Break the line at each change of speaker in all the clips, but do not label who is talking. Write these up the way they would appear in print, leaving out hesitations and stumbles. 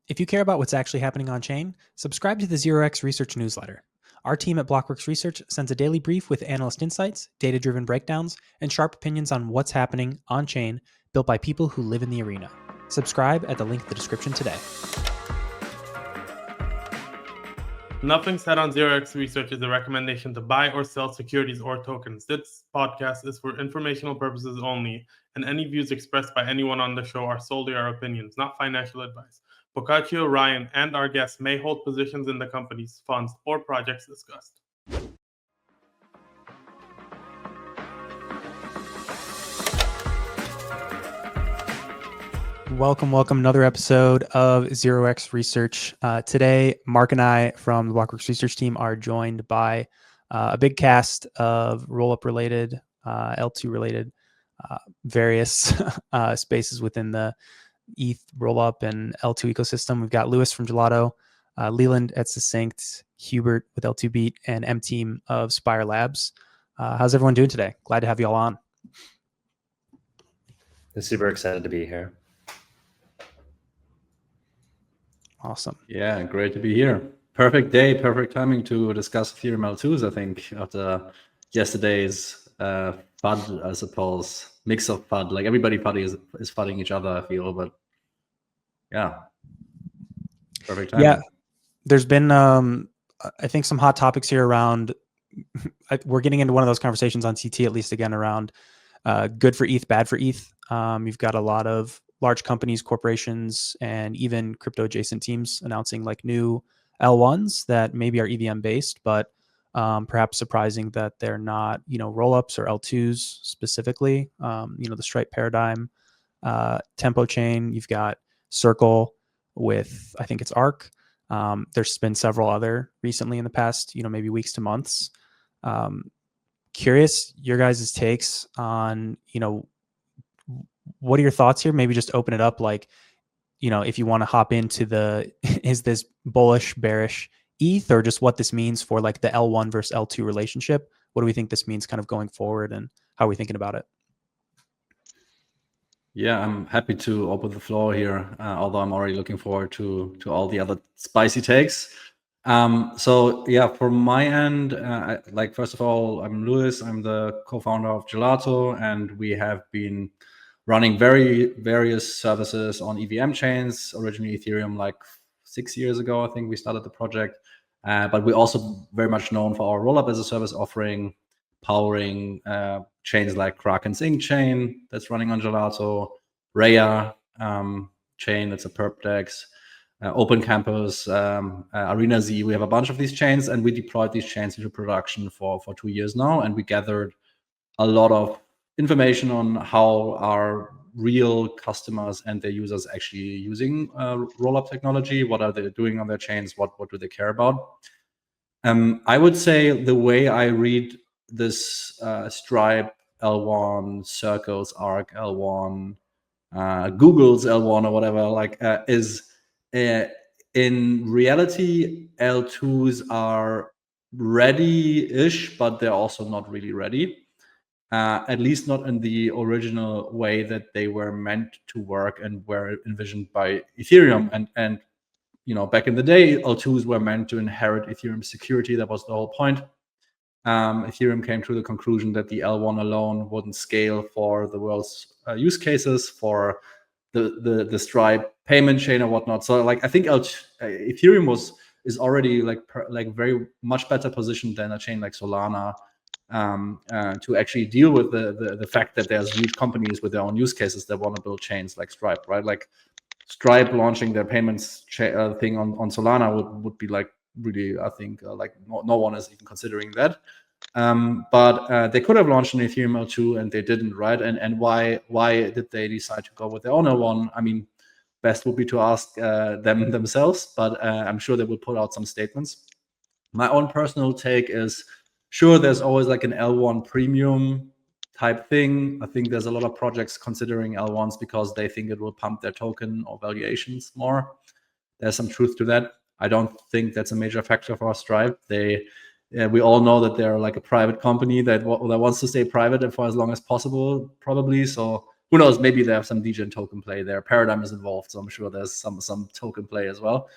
If you care about what's actually happening on chain, subscribe to the 0x Research newsletter. Our team at Blockworks Research sends a daily brief with analyst insights, data-driven breakdowns, and sharp opinions on what's happening on chain, built by people who live in the arena. Subscribe at the link in the description today.
Nothing said on 0x Research is a recommendation to buy or sell securities or tokens. This podcast is for informational purposes only, and any views expressed by anyone on the show are solely our opinions, not financial advice. Boccaccio, Ryan, and our guests may hold positions in the companies, funds, or projects discussed.
Welcome. Another episode of 0x Research. Today, Mark and I from the Blockworks Research team are joined by a big cast of Rollup related, L2 related, various spaces within the ETH Rollup and L2 ecosystem. We've got Lewis from Gelato, Leland at Succinct, Hubert with L2Beat, and M Team of Spire Labs. How's everyone doing today? Glad to have you all on.
I'm super excited to be here.
Awesome.
Yeah, great to be here. Perfect day, perfect timing to discuss Ethereum L2s, I think, after yesterday's FUD, I suppose, mix of FUD. Like everybody is FUDing each other, I feel, but yeah, perfect timing.
Yeah, there's been, I think, some hot topics here around, we're getting into one of those conversations on CT, at least again, around good for ETH, bad for ETH. You've got a lot of large companies, corporations, and even crypto adjacent teams announcing like new L1s that maybe are EVM based, but perhaps surprising that they're not, rollups or L2s specifically. The Stripe paradigm, Tempo chain. You've got Circle with, I think it's Arc. There's been several other recently in the past, maybe weeks to months. Curious your guys' takes on, what are your thoughts here? Maybe just open it up, like, if you want to hop into is this bullish, bearish ETH, or just what this means for like the L1 versus L2 relationship? What do we think this means kind of going forward, and how are we thinking about it?
Yeah, I'm happy to open the floor here, although I'm already looking forward to all the other spicy takes. So yeah, from my end, first of all, I'm Lewis. I'm the co-founder of Gelato, and we have been running various services on EVM chains, originally Ethereum, like 6 years ago, I think we started the project. But we're also very much known for our Rollup as a service offering, powering chains like Kraken's Inc. chain that's running on Gelato, Raya chain, that's a perp DEX, Open Campus, Arena Z. We have a bunch of these chains, and we deployed these chains into production for 2 years now, and we gathered a lot of information on how our real customers and their users actually using Rollup technology. What are they doing on their chains? What do they care about? I would say the way I read this Stripe L1, Circle's Arc L1, Google's L1 or whatever, is in reality, L2s are ready-ish, but they're also not really ready. At least not in the original way that they were meant to work and were envisioned by Ethereum. And back in the day, L2s were meant to inherit Ethereum security. That was the whole point. Ethereum came to the conclusion that the L1 alone wouldn't scale for the world's use cases, for the Stripe payment chain or whatnot. So I think Ethereum is already very much better positioned than a chain like Solana to actually deal with the fact that there's huge companies with their own use cases that want to build chains like Stripe, right? Like Stripe launching their payments thing on Solana would be really, I think, no one is even considering that. But they could have launched an Ethereum L2 and they didn't, right? And why did they decide to go with their own L1? I mean, best would be to ask them themselves, but I'm sure they will put out some statements. My own personal take is, sure, there's always like an L1 premium type thing. I think there's a lot of projects considering L1s because they think it will pump their token or valuations more. There's some truth to that. I don't think that's a major factor for Stripe. We all know that they're like a private company that wants to stay private and for as long as possible, probably. So who knows? Maybe they have some degen token play there. Paradigm is involved, so I'm sure there's some token play as well.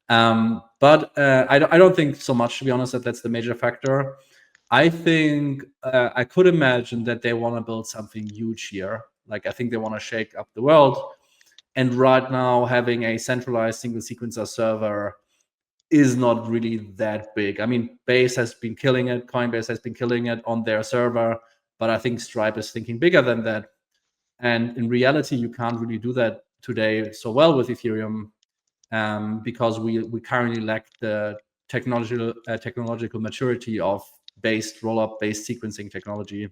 But I don't think so much, to be honest, that that's the major factor. I think I could imagine that they want to build something huge here. Like, I think they want to shake up the world. And right now, having a centralized single sequencer server is not really that big. I mean, Base has been killing it. Coinbase has been killing it on their server. But I think Stripe is thinking bigger than that. And in reality, you can't really do that today so well with Ethereum because we currently lack the technological maturity of rollup-based sequencing technology.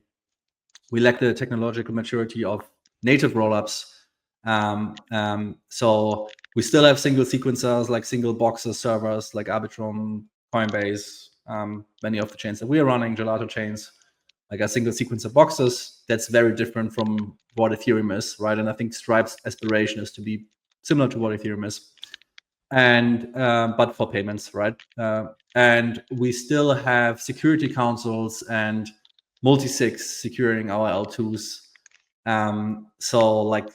We lack the technological maturity of native rollups. So we still have single sequencers, like single boxes servers, like Arbitrum, Coinbase, many of the chains that we are running, Gelato chains, like a single sequencer boxes. That's very different from what Ethereum is, right? And I think Stripe's aspiration is to be similar to what Ethereum is, and but for payments, right? And we still have security councils and multi-sigs securing our L2s. So like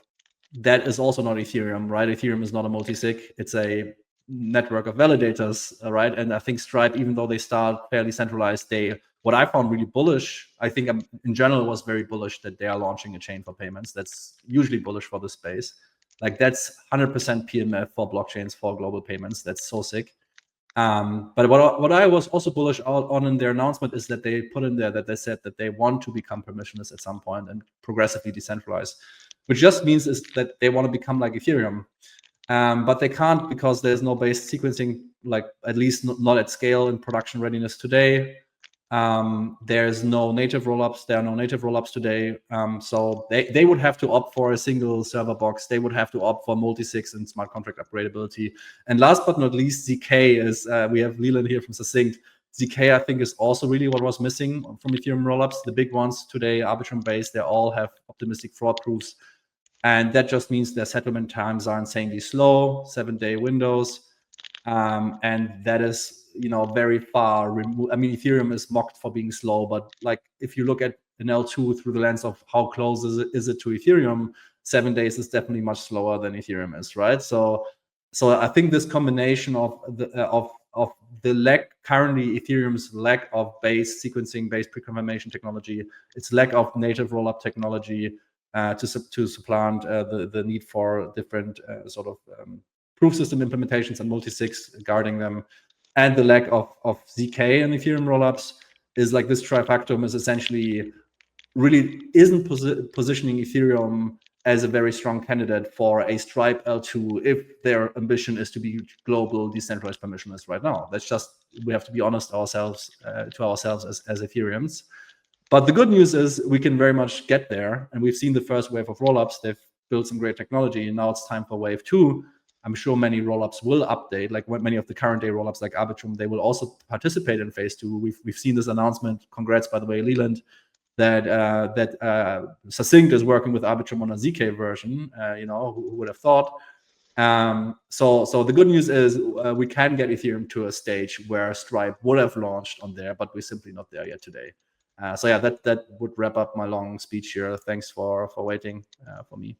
that is also not Ethereum, right? Ethereum is not a multi-sig. It's a network of validators, right? And I think Stripe, even though they start fairly centralized, what I found really bullish, I think in general was very bullish that they are launching a chain for payments. That's usually bullish for the space. Like that's 100% PMF for blockchains for global payments. That's so sick. But what I was also bullish on in their announcement is that they put in there that they said that they want to become permissionless at some point and progressively decentralized, which just means is that they want to become like Ethereum. But they can't because there's no base sequencing, like at least not at scale in production readiness today. There's no native rollups. There are no native rollups today. So they would have to opt for a single server box. They would have to opt for multi-sigs and smart contract upgradability. And last but not least, ZK is, we have Leland here from Succinct. ZK, I think, is also really what was missing from Ethereum rollups. The big ones today, Arbitrum based, they all have optimistic fraud proofs. And that just means their settlement times are insanely slow, 7-day windows. And that is, very far removed. I mean, Ethereum is mocked for being slow, but like if you look at an L2 through the lens of how close is it to Ethereum, 7 days is definitely much slower than Ethereum is, right? So I think this combination of the lack currently, Ethereum's lack of base sequencing, base pre-confirmation technology, its lack of native rollup technology to supplant the need for different sort of proof system implementations and multi-sigs guarding them, and the lack of ZK and Ethereum rollups is like this trifactum is essentially really isn't positioning Ethereum as a very strong candidate for a Stripe L2 if their ambition is to be global decentralized permissionless right now. That's just, we have to be honest to ourselves as Ethereums. But the good news is we can very much get there, and we've seen the first wave of rollups. They've built some great technology, and now it's time for wave 2. I'm sure many rollups will update, like many of the current day rollups like Arbitrum, they will also participate in phase 2. We've seen this announcement. Congrats, by the way, Leland, that Succinct is working with Arbitrum on a ZK version. Who would have thought? So the good news is we can get Ethereum to a stage where Stripe would have launched on there, but we're simply not there yet today. So yeah, that would wrap up my long speech here. Thanks for waiting for me.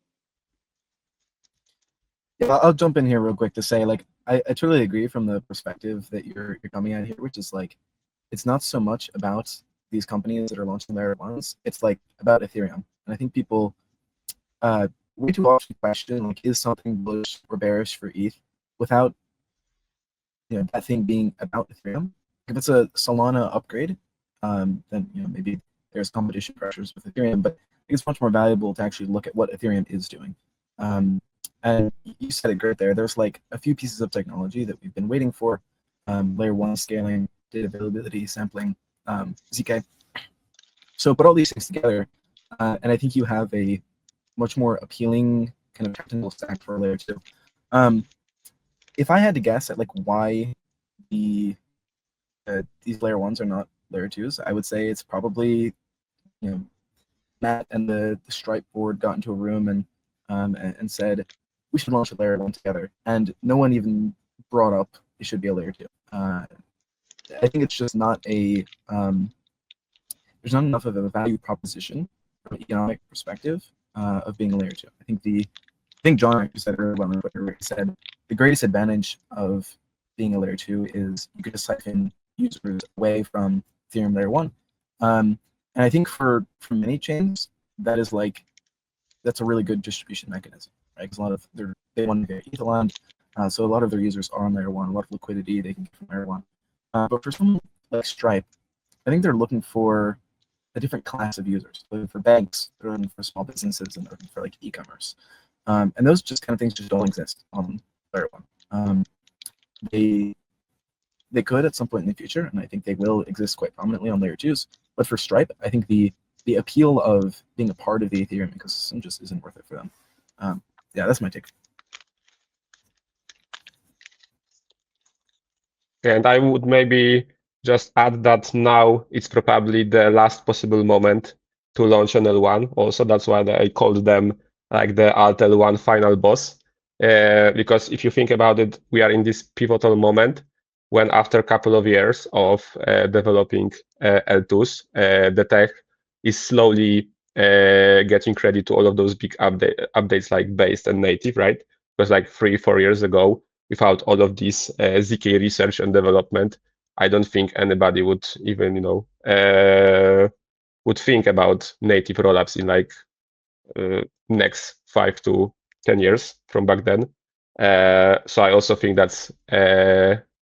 Yeah, I'll jump in here real quick to say, like, I totally agree from the perspective that you're coming at here, which is like, it's not so much about these companies that are launching layer ones. It's like about Ethereum, and I think people way too often question like, is something bullish or bearish for ETH without that thing being about Ethereum. If it's a Solana upgrade, then maybe there's competition pressures with Ethereum, but I think it's much more valuable to actually look at what Ethereum is doing. And you said it great there. There's like a few pieces of technology that we've been waiting for: layer 1 scaling, data availability, sampling, ZK. So put all these things together, and I think you have a much more appealing kind of technical stack for layer 2. If I had to guess at like why these layer 1s are not layer 2s, I would say it's probably Matt and the Stripe board got into a room and said we should launch a layer 1 together, and no one even brought up it should be a layer 2. I think it's just not a there's not enough of a value proposition from an economic perspective of being a layer 2. I think John actually said earlier on Twitter, he said the greatest advantage of being a layer 2 is you could just siphon users away from Ethereum layer 1. And I think for many chains, that's a really good distribution mechanism, right? Because a lot of they want to get Etherland, so a lot of their users are on layer 1, a lot of liquidity they can get from layer 1. But for someone like Stripe, I think they're looking for a different class of users. They're looking for banks, they're looking for small businesses, and they're looking for like e-commerce. And those just kind of things just don't exist on layer 1. They could at some point in the future, and I think they will exist quite prominently on layer 2s. But for Stripe, I think the appeal of being a part of the Ethereum ecosystem just isn't worth it for them. Yeah, that's my take.
And I would maybe just add that now it's probably the last possible moment to launch an L1. Also, that's why I called them like the Alt L1 final boss. Because if you think about it, we are in this pivotal moment when after a couple of years of developing L2s, the tech is slowly getting ready to all of those big updates like based and native, right? Because like 3-4 years ago, without all of this ZK research and development, I don't think anybody would even, would think about native rollups in like next 5 to 10 years from back then. So I also think that's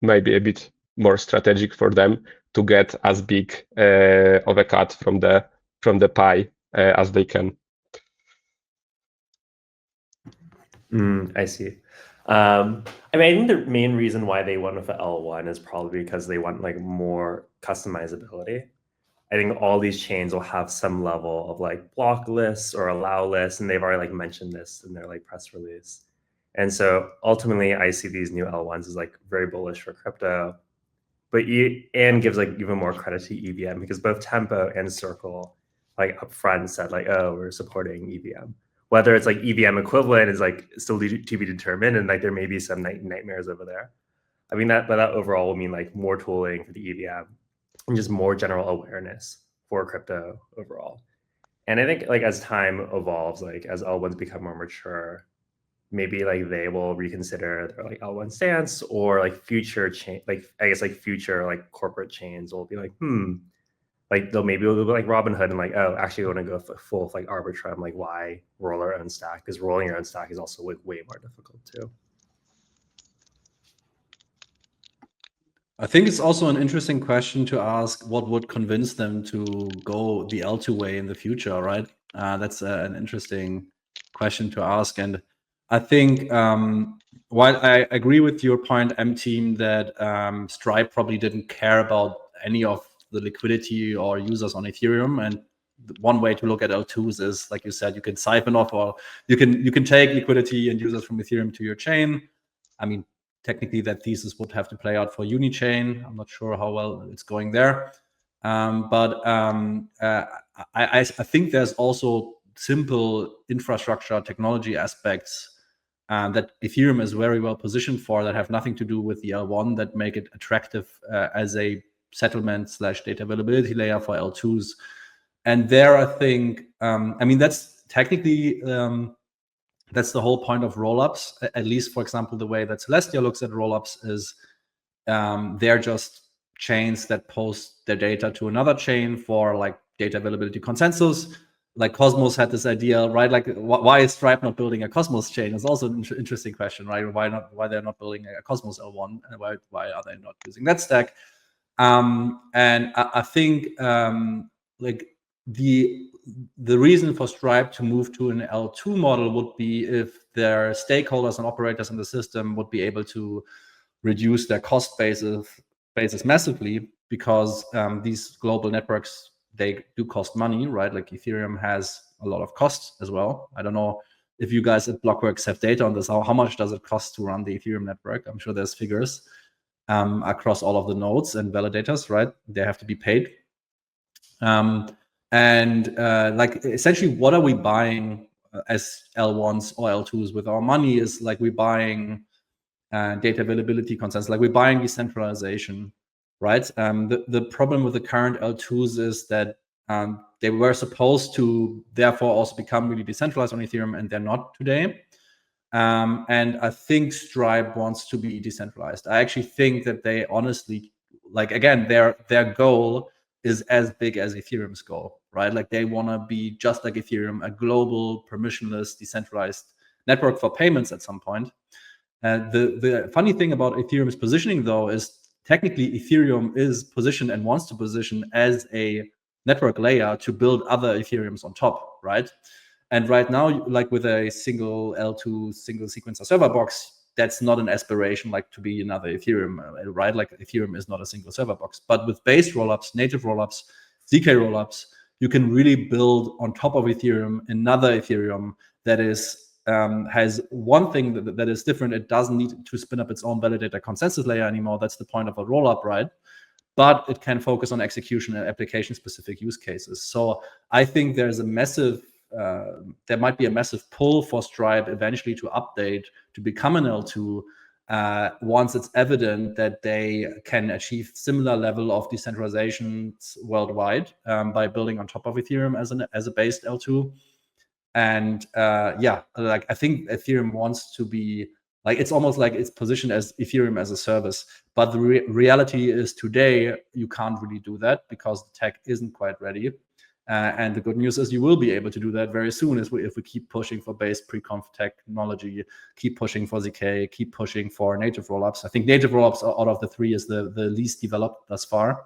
maybe a bit more strategic for them to get as big of a cut from the pie as they can.
I see. I mean, I think the main reason why they went with the L1 is probably because they want like more customizability. I think all these chains will have some level of like block lists or allow lists, and they've already like mentioned this in their like press release. And so ultimately, I see these new L1s as like very bullish for crypto, but and gives like even more credit to EVM because both Tempo and Circle like upfront said like, oh, we're supporting EVM. Whether it's like EVM equivalent is like still to be determined, and like there may be some nightmares over there. I mean that overall will mean like more tooling for the EVM and just more general awareness for crypto overall. And I think like as time evolves, like as L1s become more mature, maybe like they will reconsider their like L1 stance, or like future chain, like I guess like future like corporate chains will be like, like they'll maybe be like Robinhood and like, oh, actually we want to go full like Arbitrum, like why roll our own stack? Because rolling your own stack is also like way more difficult too.
I think it's also an interesting question to ask what would convince them to go the L2 way in the future, right? That's an interesting question to ask. And I think while I agree with your point, M-Team, that Stripe probably didn't care about any of the liquidity or users on Ethereum. And one way to look at L2s is, like you said, you can siphon off, or you can take liquidity and users from Ethereum to your chain. I mean, technically that thesis would have to play out for Unichain. I'm not sure how well it's going there. But I think there's also simple infrastructure technology aspects that Ethereum is very well positioned for that have nothing to do with the L1 that make it attractive as a settlement/data availability layer for L2s. And there, I think, I mean, that's technically, that's the whole point of rollups. At least, for example, the way that Celestia looks at rollups is they're just chains that post their data to another chain for like data availability consensus. Like Cosmos had this idea, right? Like, why is Stripe not building a Cosmos chain? It's also an interesting question, right? Why they're not building a Cosmos L1, and why are they not using that stack? And I think like the reason for Stripe to move to an L2 model would be if their stakeholders and operators in the system would be able to reduce their cost basis massively, because these global networks, they do cost money, right? Like Ethereum has a lot of costs as well. I don't know if you guys at Blockworks have data on this. How much does it cost to run the Ethereum network? I'm sure there's figures across all of the nodes and validators, right? They have to be paid. Like essentially, what are we buying as L1s or L2s with our money is like we're buying data availability consensus, like we're buying decentralization, right? The problem with the current L2s is that they were supposed to therefore also become really decentralized on Ethereum, and they're not today. And I think Stripe wants to be decentralized. I actually think that they honestly, like, again, their goal is as big as Ethereum's goal, right? Like they want to be just like Ethereum, a global, permissionless, decentralized network for payments at some point. The funny thing about Ethereum's positioning, though, is technically Ethereum is positioned and wants to position as a network layer to build other Ethereums on top, right? And right now, like with a single L2 single sequencer server box, that's not an aspiration like to be another Ethereum, right? Like Ethereum is not a single server box. But with base rollups, native rollups, ZK rollups, you can really build on top of Ethereum another Ethereum that is has one thing that is different. It doesn't need to spin up its own validator consensus layer anymore. That's the point of a rollup, right? But it can focus on execution and application-specific use cases. So I think there's a massive there might be a massive pull for Stripe eventually to update to become an L2 once it's evident that they can achieve similar level of decentralization worldwide by building on top of Ethereum as a based L2. And yeah, like I think Ethereum wants to be like, it's almost like it's positioned as Ethereum as a service. But the reality is today you can't really do that because the tech isn't quite ready. And the good news is you will be able to do that very soon if we keep pushing for base pre-conf technology, keep pushing for ZK, keep pushing for native rollups. I think native rollups out of the three is the least developed thus far.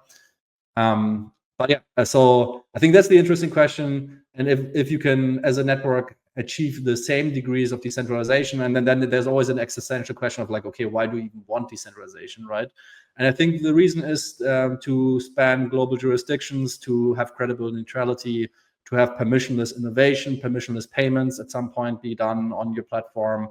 But yeah, so I think that's the interesting question. And if you can, as a network, achieve the same degrees of decentralization, and then there's always an existential question of like, okay, why do we even want decentralization, right? And I think the reason is to span global jurisdictions, to have credible neutrality, to have permissionless innovation, permissionless payments at some point be done on your platform.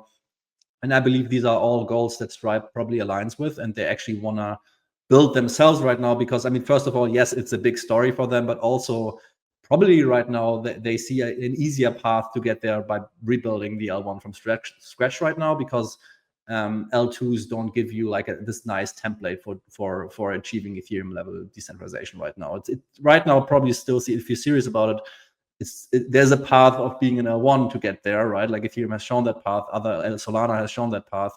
And I believe these are all goals that Stripe probably aligns with, and they actually want to build themselves right now because, I mean, first of all, yes, it's a big story for them, but also probably right now they see an easier path to get there by rebuilding the L1 from scratch right now, because L2s don't give you like this nice template for achieving Ethereum level decentralization right now. It right now probably still see, if you're serious about it, there's a path of being an L1 to get there, right? Like Ethereum has shown that path, Solana has shown that path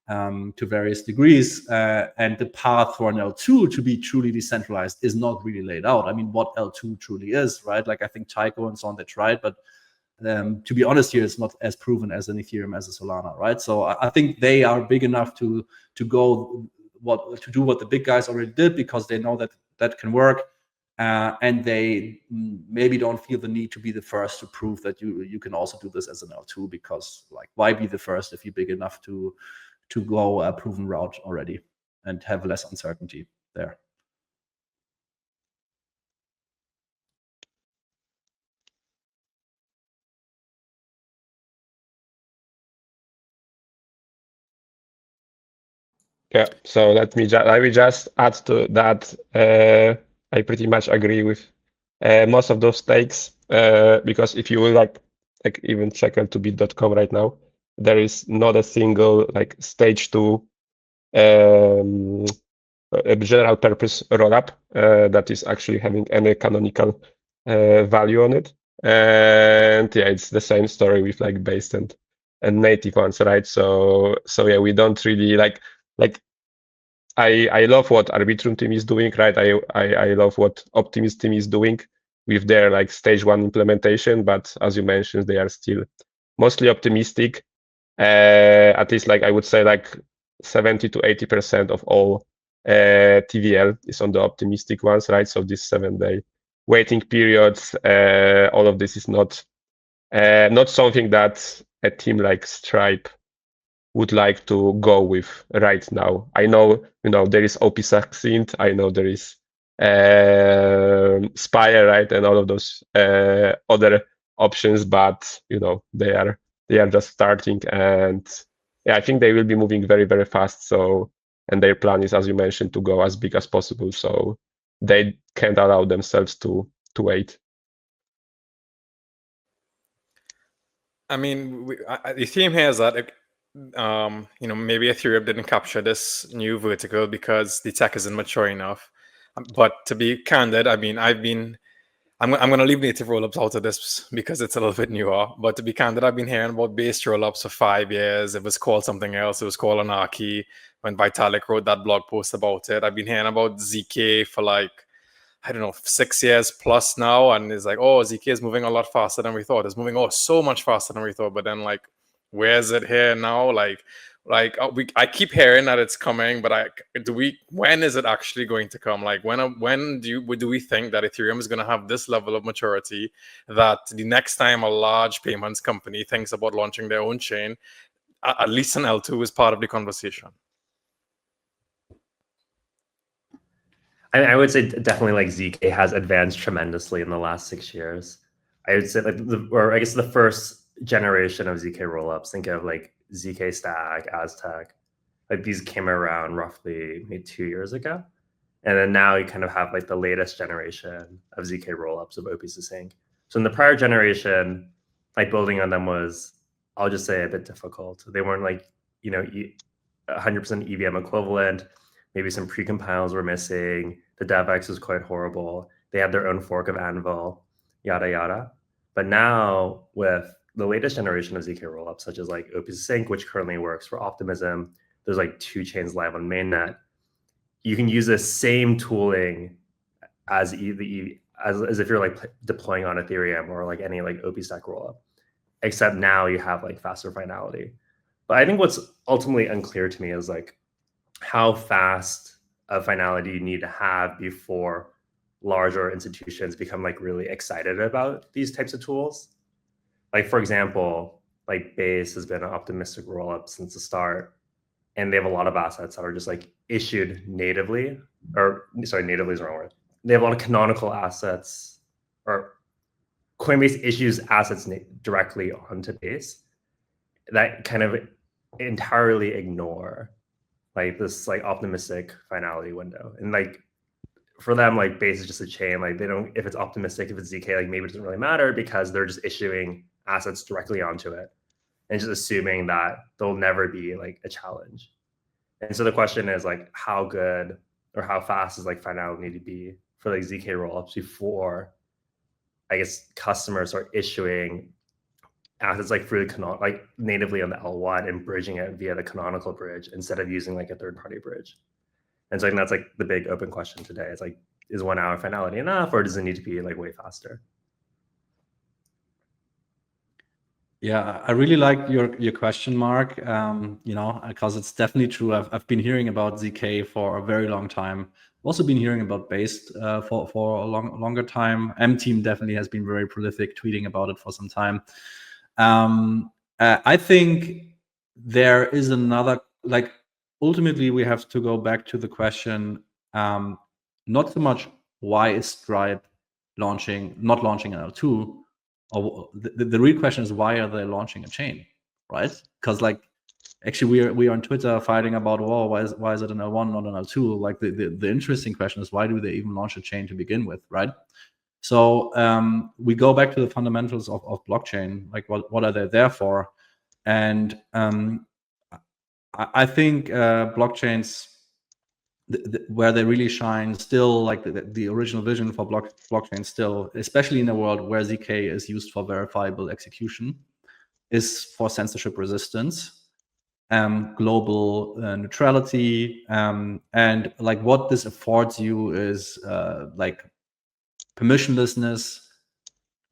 to various degrees, and the path for an L2 to be truly decentralized is not really laid out. I mean, what L2 truly is, right? Like I think Tycho and so on, they tried, but to be honest here, it's not as proven as an Ethereum as a Solana, right? So I think they are big enough to do what the big guys already did, because they know that can work, and they maybe don't feel the need to be the first to prove that you can also do this as an L2, because like, why be the first if you're big enough to go a proven route already and have less uncertainty there.
Yeah, so let me just add to that. I pretty much agree with most of those takes, because if you will like even check L2Beat.com right now, there is not a single like stage 2 a general purpose rollup that is actually having any canonical value on it. And yeah, it's the same story with like based and native ones, right? So yeah, we don't really like I love what Arbitrum team is doing, right? I love what Optimist team is doing with their like stage 1 implementation, but as you mentioned, they are still mostly optimistic. At least like I would say like 70 to 80% of all TVL is on the optimistic ones, right? So this 7-day waiting periods, all of this is not something that a team like Stripe would like to go with right now. I know, there is OP Succinct, I know there is Spire, right, and all of those other options, but they are just starting, and yeah, I think they will be moving very, very fast. So, and their plan is, as you mentioned, to go as big as possible. So they can't allow themselves to wait.
I mean, the theme here is that maybe Ethereum didn't capture this new vertical because the tech isn't mature enough. But to be candid, I mean, I've been I'm going to leave native rollups out of this because it's a little bit newer. But to be candid, I've been hearing about based rollups for 5 years. It was called something else. It was called Anarchy when Vitalik wrote that blog post about it. I've been hearing about ZK for like, I don't know, 6 years plus now. And it's like, oh, ZK is moving a lot faster than we thought. It's moving, so much faster than we thought. But then like, where is it here now? I keep hearing that it's coming, but when is it actually going to come? Like when do we think that Ethereum is going to have this level of maturity that the next time a large payments company thinks about launching their own chain, at least an L2 is part of the conversation?
I would say definitely like ZK has advanced tremendously in the last 6 years. I would say like the first generation of ZK rollups, think of like ZK Stack, Aztec, like these came around roughly maybe 2 years ago. And then now you kind of have like the latest generation of ZK rollups of OP Succinct. So in the prior generation, like building on them was, I'll just say, a bit difficult. They weren't like, 100% EVM equivalent. Maybe some precompiles were missing. The DevX was quite horrible. They had their own fork of Anvil, yada, yada. But now with the latest generation of ZK rollups, such as like OP Succinct, which currently works for Optimism, there's like 2 chains live on mainnet. You can use the same tooling as if you're like deploying on Ethereum or like any like OP Stack rollup, except now you have like faster finality. But I think what's ultimately unclear to me is like how fast of finality you need to have before larger institutions become like really excited about these types of tools. Like for example, like Base has been an optimistic rollup since the start, and they have a lot of assets that are just like issued natively, natively is the wrong word. They have a lot of canonical assets, or Coinbase issues assets directly onto Base that kind of entirely ignore like this like optimistic finality window. And like for them, like Base is just a chain. Like they don't, if it's optimistic, if it's ZK, like maybe it doesn't really matter because they're just issuing assets directly onto it and just assuming that there'll never be like a challenge. And so the question is like how good or how fast does like finality need to be for like ZK rollups before I guess customers are issuing assets like through the like natively on the L1 and bridging it via the canonical bridge instead of using like a third-party bridge. And so I think that's like the big open question today. It's like, is 1 hour finality enough, or does it need to be like way faster?
Yeah, I really like your question, Mark. Because it's definitely true. I've been hearing about ZK for a very long time. I've also been hearing about Base for a longer time. M-Team definitely has been very prolific, tweeting about it for some time. I think there is another, like, ultimately we have to go back to the question, not so much why is Stripe not launching an L2, or the real question is why are they launching a chain, right? Because like actually we are on Twitter fighting about, why is it an L1 not an L2? Like the interesting question is why do they even launch a chain to begin with, right? So we go back to the fundamentals of blockchain, like what are they there for? And I think blockchains, where they really shine still, like the original vision for blockchain still, especially in a world where ZK is used for verifiable execution, is for censorship resistance, global neutrality, and like what this affords you is like permissionlessness,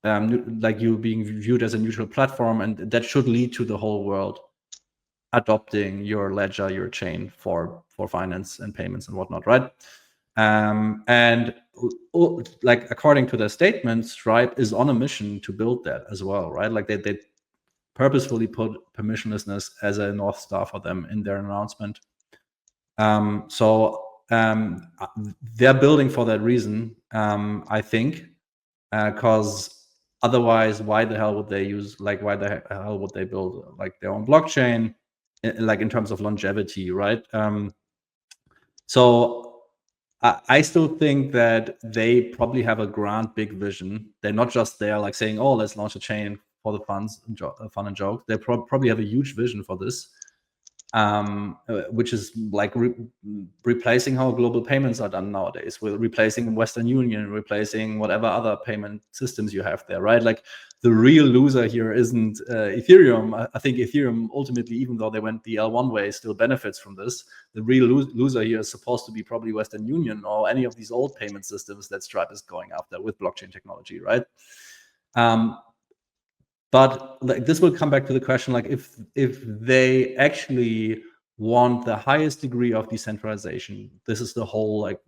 like you being viewed as a neutral platform, and that should lead to the whole world adopting your ledger, your chain for finance and payments and whatnot, right? And like according to their statements, Stripe is on a mission to build that as well, right? Like they purposefully put permissionlessness as a North Star for them in their announcement. So they're building for that reason, I think, because otherwise, why the hell would they build like their own blockchain, like in terms of longevity, right? So I still think that they probably have a grand big vision. They're not just there like saying, oh, let's launch a chain for the fun and joke. They probably have a huge vision for this. which is like replacing how global payments are done nowadays. We're replacing Western Union, replacing whatever other payment systems you have there, right? Like the real loser here isn't Ethereum. I think Ethereum ultimately, even though they went the L1 way, still benefits from this. The real loser here is supposed to be probably Western Union or any of these old payment systems that Stripe is going after with blockchain technology, right? But like, this will come back to the question, like if they actually want the highest degree of decentralization, this is the whole like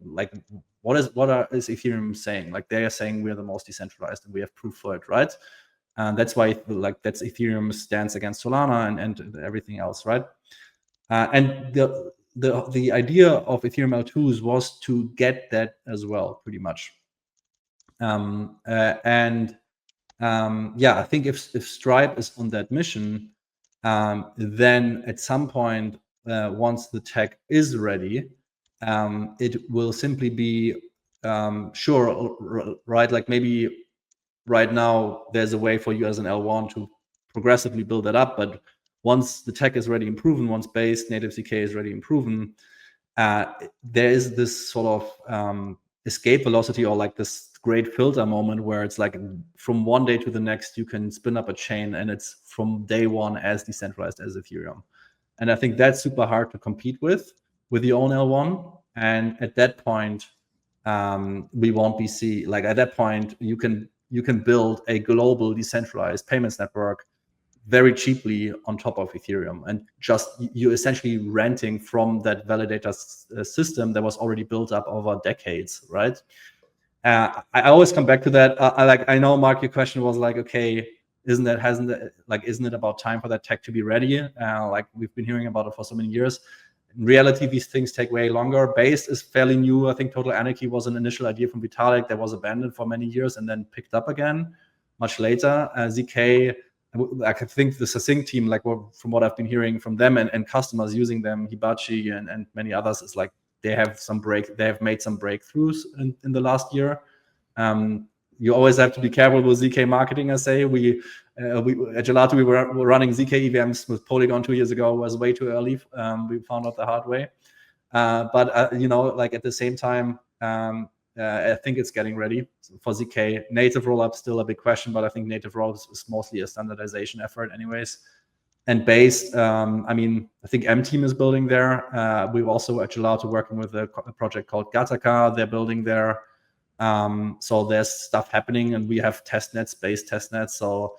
what is Ethereum saying? Like they are saying we're the most decentralized and we have proof for it, right? And that's why like that's Ethereum's stance against Solana and everything else, right? And the idea of Ethereum L2s was to get that as well, pretty much. Yeah, I think if Stripe is on that mission, then at some point, once the tech is ready, it will simply be sure, right? Like maybe right now there's a way for you as an L1 to progressively build that up, but once the tech is ready and proven, once base native ZK is ready and proven, there is this sort of escape velocity or like this great filter moment where it's like from one day to the next you can spin up a chain and it's from day one as decentralized as Ethereum. And I think that's super hard to compete with your own L1. And at that point, we won't be like at that point you can build a global decentralized payments network very cheaply on top of Ethereum, and just you're essentially renting from that validator system that was already built up over decades, right? I always come back to that. I know, Mark, your question was like, okay, isn't it about time for that tech to be ready? Like we've been hearing about it for so many years. In reality, these things take way longer. Base is fairly new. I think Total Anarchy was an initial idea from Vitalik that was abandoned for many years and then picked up again much later. ZK, I think the Succinct team, like from what I've been hearing from them and customers using them, Hibachi and many others, is like they have made some breakthroughs in the last year. You always have to be careful with ZK marketing. I say we at Gelato we were running ZK EVMs with Polygon 2 years ago. It was way too early. We found out the hard way. But like at the same time, I think it's getting ready for ZK. Native rollup still a big question, but I think native rollups is mostly a standardization effort, anyways. And base, I mean, I think M Team is building there. We've also at Gelato working with a project called Gattaca. They're building there. So there's stuff happening, and we have testnets, base testnets. So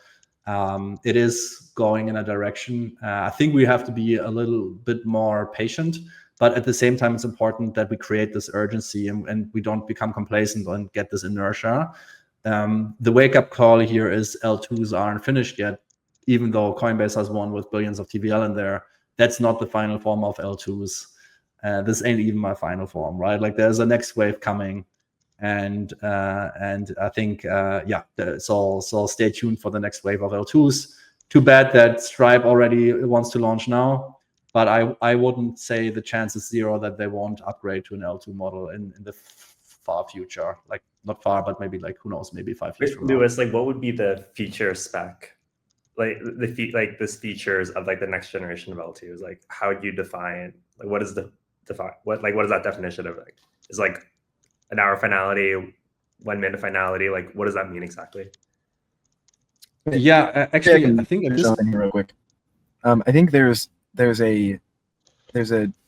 it is going in a direction. I think we have to be a little bit more patient, but at the same time, it's important that we create this urgency and we don't become complacent and get this inertia. The wake-up call here is L2s aren't finished yet, even though Coinbase has one with billions of TVL in there. That's not the final form of L2s. This ain't even my final form, right? Like there's a next wave coming. And I think, so stay tuned for the next wave of L2s. Too bad that Stripe already wants to launch now, but I wouldn't say the chance is zero that they won't upgrade to an L2 model in the far future. Like not far, but maybe like, who knows, maybe 5 years from now.
Lewis, like what would be the feature spec? Like this features of like the next generation of L2s? Like how do you define, like what is what is that definition of it? Is like an hour finality, 1 minute finality? Like, what does that mean exactly?
Yeah, actually, I think jump in here real quick. I think there's a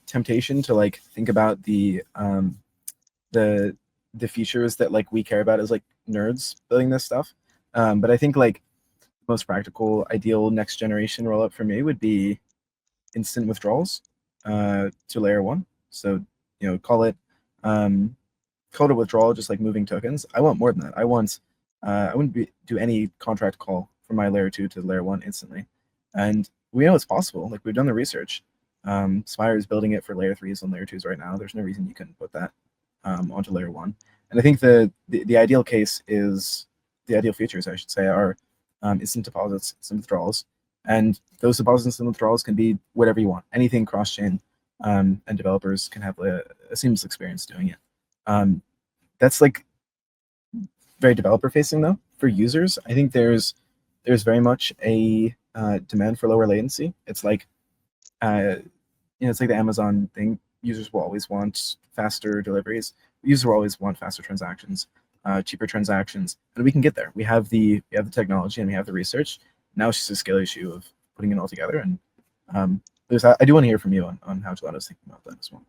temptation to like think about the features that like we care about as like nerds building this stuff. But I think like most practical, ideal next generation rollup for me would be instant withdrawals to layer 1. So call it a withdrawal, just like moving tokens. I want more than that. I wouldn't do any contract call from my layer 2 to layer 1 instantly. And we know it's possible. Like we've done the research. Spire is building it for layer 3s and layer 2s right now. There's no reason you couldn't put that onto layer 1. And I think the ideal case is, the ideal features, I should say, are instant deposits, instant withdrawals. And those deposits and withdrawals can be whatever you want, anything cross-chain, and developers can have a seamless experience doing it. That's like very developer facing though. For users, I think there's very much a demand for lower latency. It's like it's like the Amazon thing. Users will always want faster deliveries. Users will always want faster transactions, cheaper transactions, and we can get there. We have the technology and we have the research. Now it's just a scale issue of putting it all together. And Lewis, I do want to hear from you on how Gelato's thinking about that as well.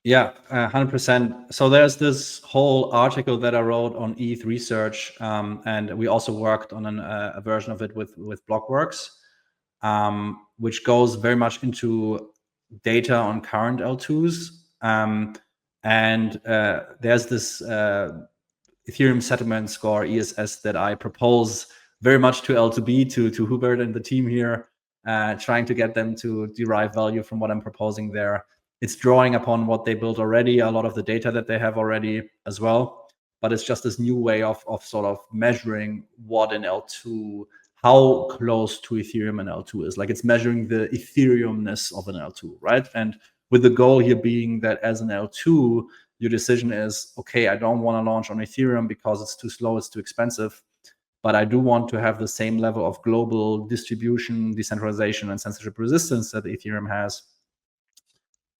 Yeah, 100%. So there's this whole article that I wrote on ETH research, and we also worked on a version of it with Blockworks, which goes very much into data on current L2s. And there's this Ethereum settlement score, ESS, that I propose very much to L2Beat, to Hubert and the team here, trying to get them to derive value from what I'm proposing there. It's drawing upon what they built already, a lot of the data that they have already as well. But it's just this new way of sort of measuring what an L2, how close to Ethereum an L2 is. Like, it's measuring the Ethereumness of an L2, right? And with the goal here being that as an L2, your decision is, okay, I don't want to launch on Ethereum because it's too slow, it's too expensive, but I do want to have the same level of global distribution, decentralization, and censorship resistance that Ethereum has.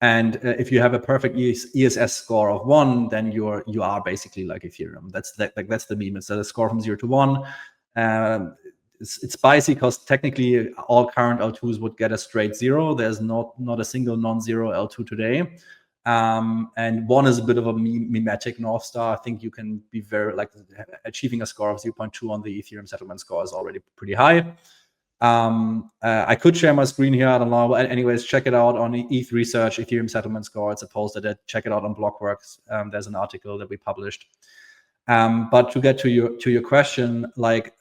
And if you have a perfect ESS score of 1, then you are basically like Ethereum. That's the meme. It's a score from 0 to 1. It's spicy because technically all current L2s would get a straight 0. There's not a single non-zero L2 today. And 1 is a bit of a mimetic North Star. I think you can be very, like, achieving a score of 0.2 on the Ethereum settlement score is already pretty high. I could share my screen here. I don't know. Anyways, check it out on ETH research, Ethereum settlement score. It's a post that check it out on Blockworks. There's an article that we published. But to get to your question, like,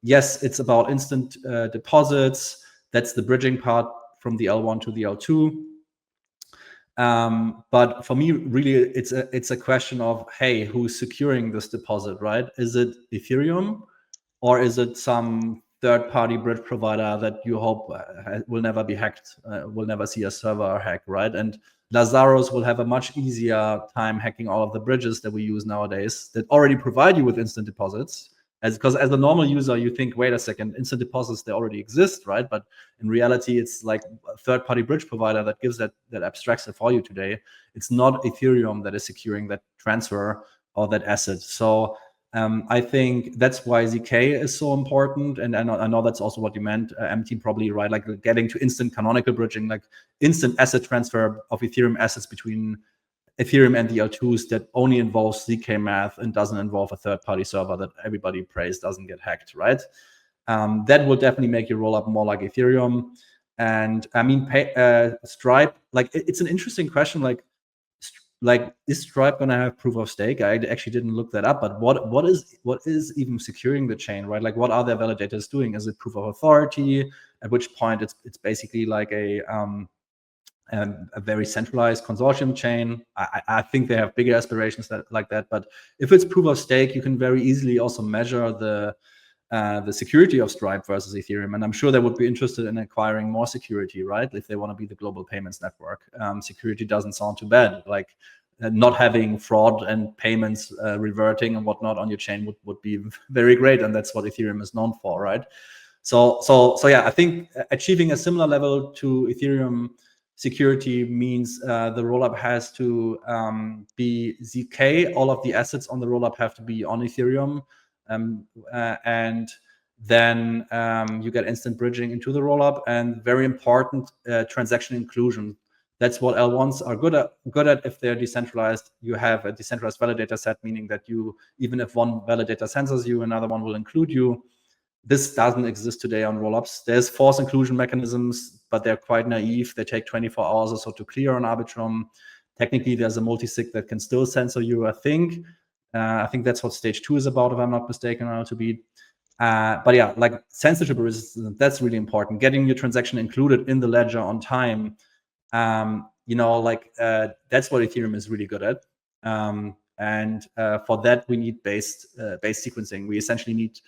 yes, it's about instant deposits. That's the bridging part from the L1 to the L2. But for me, really, it's a question of, hey, who's securing this deposit, right? Is it Ethereum, or is it some third-party bridge provider that you hope will never be hacked, will never see a server hack, right? And Lazarus will have a much easier time hacking all of the bridges that we use nowadays that already provide you with instant deposits. Because as a normal user, you think, wait a second, instant deposits, they already exist, right? But in reality, it's like a third-party bridge provider that gives that abstracts it for you today. It's not Ethereum that is securing that transfer or that asset. So I think that's why ZK is so important, and I know that's also what you meant, MT, probably, right? Like getting to instant canonical bridging, like instant asset transfer of Ethereum assets between Ethereum and the L2s that only involves ZK math and doesn't involve a third-party server that everybody prays doesn't get hacked, right? That will definitely make your rollup more like Ethereum. And I mean, Stripe, like, it's an interesting question, like, is Stripe going to have proof of stake? I actually didn't look that up, but what is even securing the chain, right? Like, what are their validators doing? Is it proof of authority? At which point it's basically like a very centralized consortium chain. I think they have bigger aspirations like that. But if it's proof of stake, you can very easily also measure the security of Stripe versus Ethereum. And I'm sure they would be interested in acquiring more security, right? If they want to be the global payments network. Security doesn't sound too bad. Like, not having fraud and payments reverting and whatnot on your chain would be very great. And that's what Ethereum is known for, right? So yeah, I think achieving a similar level to Ethereum security means the rollup has to be ZK. All of the assets on the rollup have to be on Ethereum. And then you get instant bridging into the rollup, and very important, transaction inclusion. That's what L1s are good at. If they're decentralized, you have a decentralized validator set, meaning that you, even if one validator censors you, another one will include you. This doesn't exist today on rollups. There's forced inclusion mechanisms, but they're quite naive. They take 24 hours or so to clear on Arbitrum. Technically, there's a multi-sig that can still censor you, I think. I think that's what stage 2 is about, if I'm not mistaken, L2Beat. But yeah, like, censorship resistance, that's really important. Getting your transaction included in the ledger on time. You know, like, that's what Ethereum is really good at. And for that, we need base sequencing. We essentially need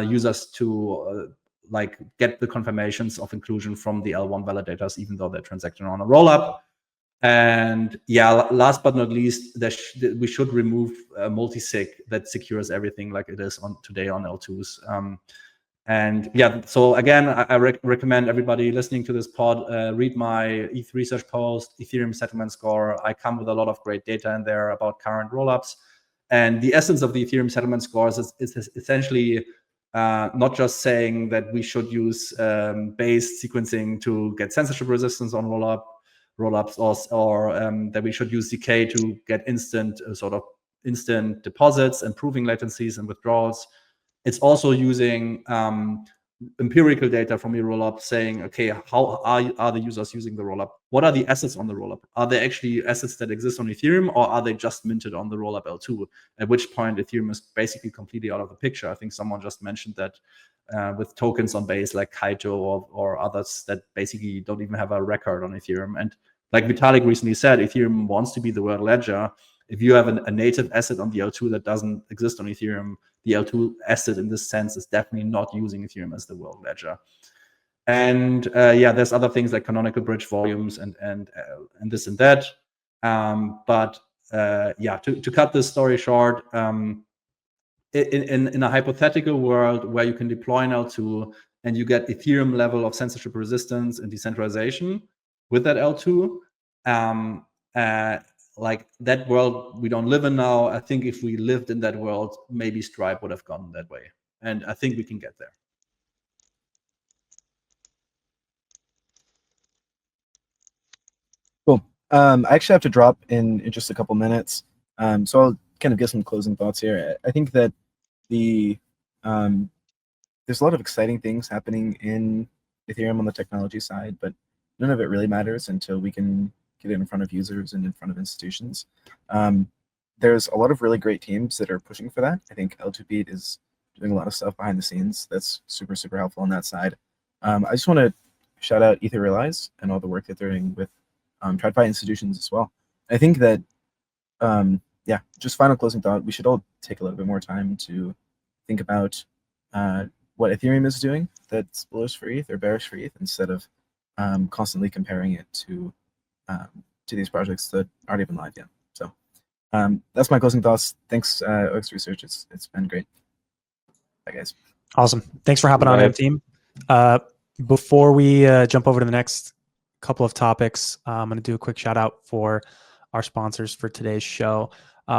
users to like get the confirmations of inclusion from the L1 validators, even though they're transacting on a rollup. And yeah, last but not least, we should remove multi-sig that secures everything like it is today on L2s. And yeah, so again, I recommend everybody listening to this pod read my ETH research post, Ethereum settlement score. I come with a lot of great data in there about current rollups. And the essence of the Ethereum settlement scores is essentially not just saying that we should use base sequencing to get censorship resistance on rollups, or that we should use decay to get instant deposits, improving latencies and withdrawals. It's also using empirical data from your rollup, saying, okay, how are the users using the rollup? What are the assets on the rollup? Are they actually assets that exist on Ethereum, or are they just minted on the rollup L2? At which point Ethereum is basically completely out of the picture. I think someone just mentioned that with tokens on base like Kaito or others that basically don't even have a record on Ethereum. And like Vitalik recently said, Ethereum wants to be the world ledger. If you have a native asset on the L2 that doesn't exist on Ethereum, the L2 asset in this sense is definitely not using Ethereum as the world ledger. And yeah, there's other things like canonical bridge volumes and this and that. But yeah, to cut this story short, in a hypothetical world where you can deploy an L2 and you get Ethereum level of censorship resistance and decentralization with that L2, like that world we don't live in now. I think if we lived in that world, maybe Stripe would have gone that way. And I think we can get there.
Cool. I actually have to drop in just a couple minutes. So I'll kind of get some closing thoughts here. I think that there's a lot of exciting things happening in Ethereum on the technology side, but none of it really matters until we can get it in front of users and in front of institutions. There's a lot of really great teams that are pushing for that. I think L2Beat is doing a lot of stuff behind the scenes that's super, super helpful on that side. I just want to shout out Etherealize and all the work that they're doing with TradFi institutions as well. I think that, yeah, just final closing thought, we should all take a little bit more time to think about what Ethereum is doing that's bullish for ETH or bearish for ETH, instead of constantly comparing it to these projects that aren't even live yet. So that's my closing thoughts. Thanks, OX Research. It's been great. Bye, guys.
Awesome. Thanks for hopping on, M Team. Before we jump over to the next couple of topics, I'm going to do a quick shout out for our sponsors for today's show.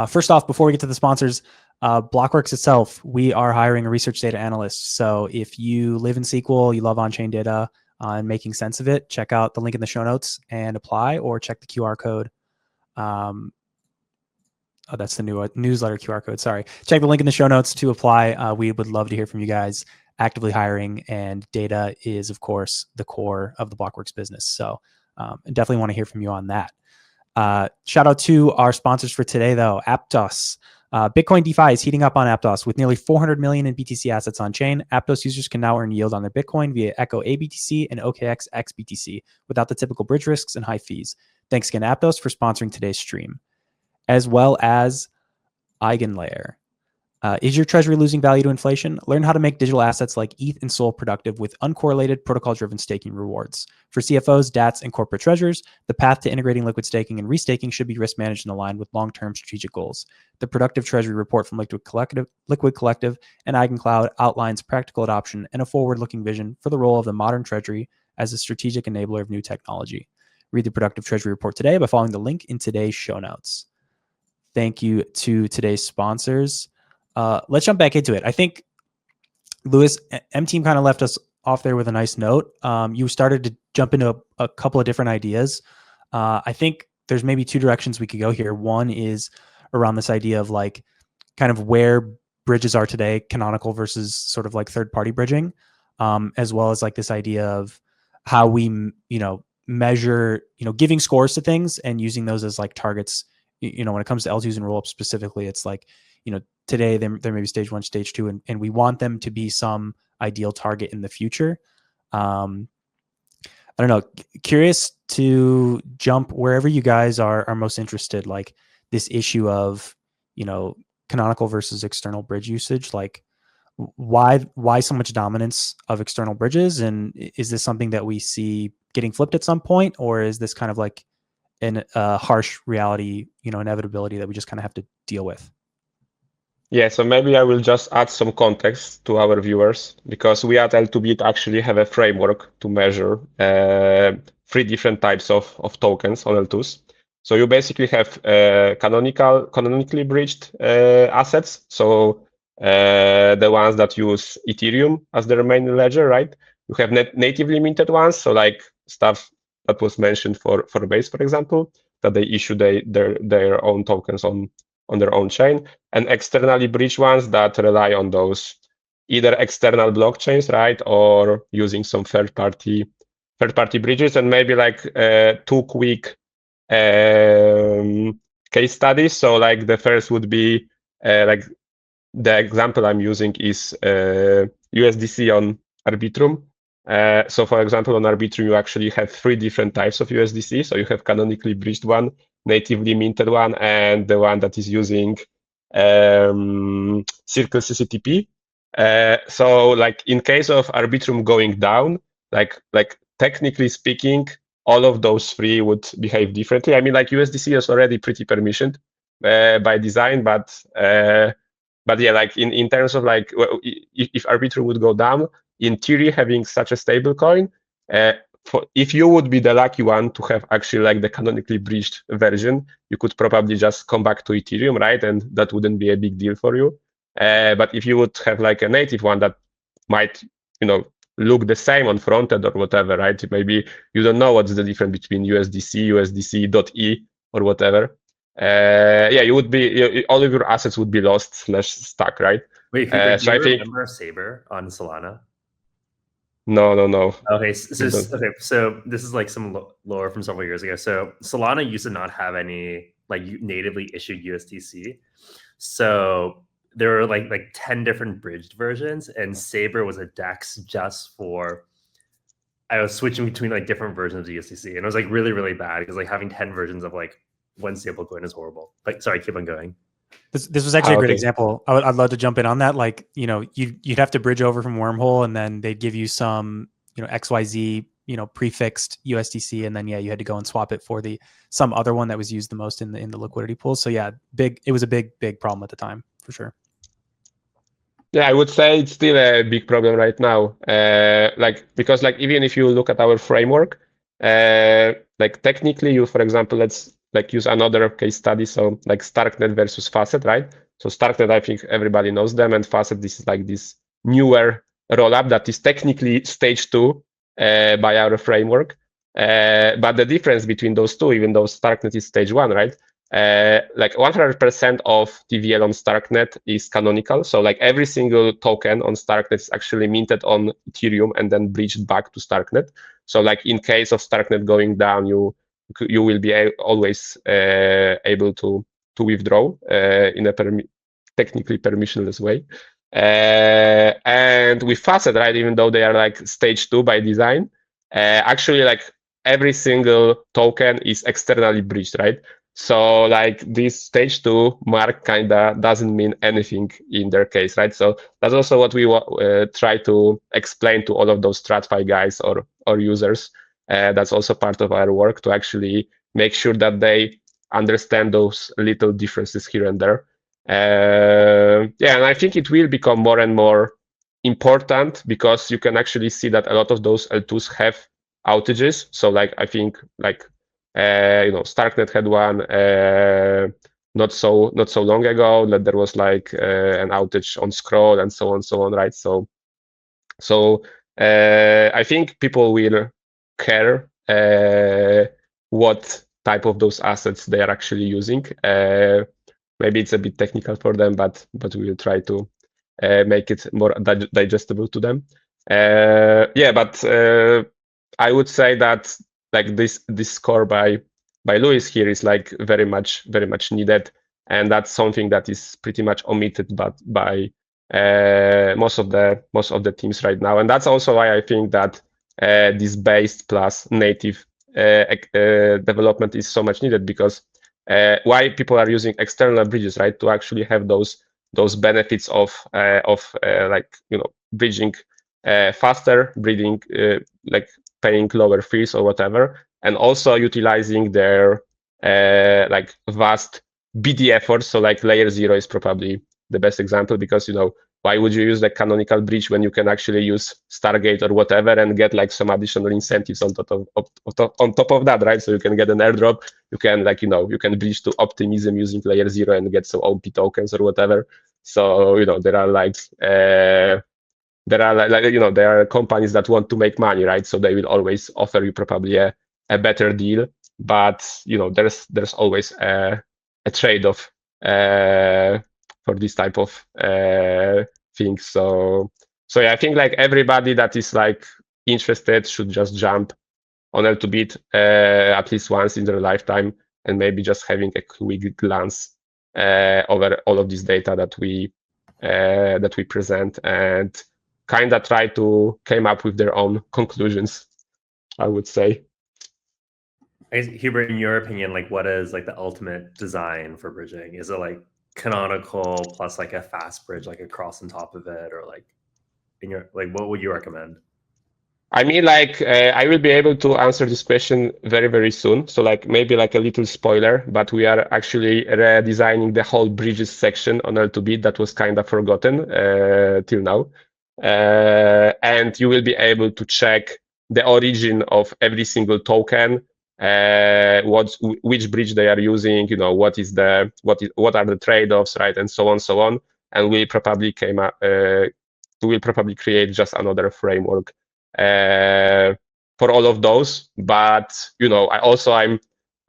First off, before we get to the sponsors, Blockworks itself, we are hiring a research data analyst. So if you live in SQL, you love on-chain data and making sense of it, check out the link in the show notes and apply, or check the QR code. Oh, that's the new newsletter QR code. Sorry. Check the link in the show notes to apply. We would love to hear from you guys. Actively hiring, and data is, of course, the core of the Blockworks business. So definitely want to hear from you on that. Shout out to our sponsors for today, though. Aptos. Bitcoin DeFi is heating up on Aptos with nearly 400 million in BTC assets on chain. Aptos users can now earn yield on their Bitcoin via Echo aBTC and OKX xBTC without the typical bridge risks and high fees. Thanks again, Aptos, for sponsoring today's stream, as well as Eigenlayer. Is your treasury losing value to inflation? Learn how to make digital assets like ETH and SOL productive with uncorrelated protocol-driven staking rewards. For CFOs, DATs, and corporate treasurers, the path to integrating liquid staking and restaking should be risk managed and aligned with long-term strategic goals. The Productive Treasury Report from Liquid Collective and EigenCloud outlines practical adoption and a forward-looking vision for the role of the modern treasury as a strategic enabler of new technology. Read the Productive Treasury Report today by following the link in today's show notes. Thank you to today's sponsors. Let's jump back into it. I think, Lewis, M Team kind of left us off there with a nice note. You started to jump into a couple of different ideas. I think there's maybe two directions we could go here. One is around this idea of like kind of where bridges are today, canonical versus sort of like third-party bridging, as well as like this idea of how we, measure, giving scores to things and using those as like targets. When it comes to L2s and rollups specifically, it's like, today there may be stage 1, stage 2, and we want them to be some ideal target in the future. I don't know. Curious to jump wherever you guys are most interested, like this issue of, canonical versus external bridge usage. Like why so much dominance of external bridges? And is this something that we see getting flipped at some point, or is this kind of like a harsh reality, inevitability that we just kind of have to deal with?
Yeah, so maybe I will just add some context to our viewers, because we at L2Beat actually have a framework to measure 3 different types of tokens on L2s. So you basically have canonically bridged assets. So the ones that use Ethereum as their main ledger, right? You have natively minted ones, so like stuff that was mentioned for Base, for example, that they issue their own tokens on their own chain, and externally bridged ones that rely on those either external blockchains, right, or using some third-party bridges. And maybe like 2 quick case studies. So like the first would be like the example I'm using is USDC on Arbitrum. So for example, on Arbitrum, you actually have 3 different types of USDC. So you have canonically bridged one, natively minted one, and the one that is using Circle CCTP. So like in case of Arbitrum going down, like technically speaking, all of those 3 would behave differently. I mean, like USDC is already pretty permissioned by design, but yeah, like in terms of like if Arbitrum would go down, in theory, having such a stable coin, if you would be the lucky one to have actually like the canonically bridged version, you could probably just come back to Ethereum, right? And that wouldn't be a big deal for you. But if you would have like a native one that might, look the same on frontend or whatever, right? Maybe you don't know what's the difference between USDC, USDC.E or whatever. You would be, all of your assets would be lost / stuck, right?
Wait, Hubert, do you remember Saber on Solana?
No.
Okay, so this is like some lore from several years ago. So Solana used to not have any like natively issued USDC. So there were like 10 different bridged versions, and Saber was a DEX just for, I was switching between like different versions of USDC, and it was like really, really bad because like having 10 versions of like one stablecoin is horrible. Like, sorry, keep on going.
This was actually a great example. I'd love to jump in on that. Like, you'd have to bridge over from Wormhole, and then they'd give you some, XYZ, prefixed USDC, and then you had to go and swap it for some other one that was used the most in the liquidity pool. So yeah, it was a big problem at the time for sure.
Yeah, I would say it's still a big problem right now. Because like even if you look at our framework, like technically you, for example, let's like use another case study. So like Starknet versus Facet, right? So Starknet, I think everybody knows them, and Facet, this is like this newer rollup that is technically stage 2 by our framework. But the difference between those two, even though Starknet is stage 1, right? Like 100% of TVL on Starknet is canonical. So like every single token on Starknet is actually minted on Ethereum and then bridged back to Starknet. So like in case of Starknet going down, you will be always able to withdraw in a technically permissionless way. And with Facet, right, even though they are like stage 2 by design, actually like every single token is externally bridged, right? So like this stage 2 mark kinda doesn't mean anything in their case, right? So that's also what we try to explain to all of those TradFi guys or users. That's also part of our work, to actually make sure that they understand those little differences here and there. And I think it will become more and more important, because you can actually see that a lot of those L2s have outages. So like I think like Starknet had one not so long ago, that there was like an outage on Scroll and so on, right? So I think people will care what type of those assets they are actually using. Maybe it's a bit technical for them, but we will try to make it more digestible to them. But I would say that like this score by Lewis here is like very much needed, and that's something that is pretty much omitted by most of the teams right now. And that's also why I think that this based plus native development is so much needed, because why people are using external bridges, right, to actually have those benefits of bridging faster, bridging like paying lower fees or whatever, and also utilizing their like vast BD efforts. So like layer 0 is probably the best example, because why would you use the canonical bridge when you can actually use Stargate or whatever and get like some additional incentives on top of that, right? So you can get an airdrop, you can you can bridge to optimism using layer 0 and get some OP tokens or whatever. So there are companies that want to make money, right? So they will always offer you probably a better deal, but there's always a trade-off for this type of things. So yeah, I think like everybody that is like interested should just jump on L2Beat at least once in their lifetime, and maybe just having a quick glance over all of this data that we present, and kind of try to come up with their own conclusions, I would say.
I guess, Hubert, in your opinion, like what is like the ultimate design for bridging? Is it like canonical plus like a fast bridge, like a cross on top of it, or like what would you recommend?
I mean, like I will be able to answer this question very, very soon. So like maybe like a little spoiler, but we are actually redesigning the whole bridges section on L2Beat that was kind of forgotten till now. And you will be able to check the origin of every single token, which bridge they are using, what are the trade-offs, right, and so on. And we probably create just another framework for all of those. But I'm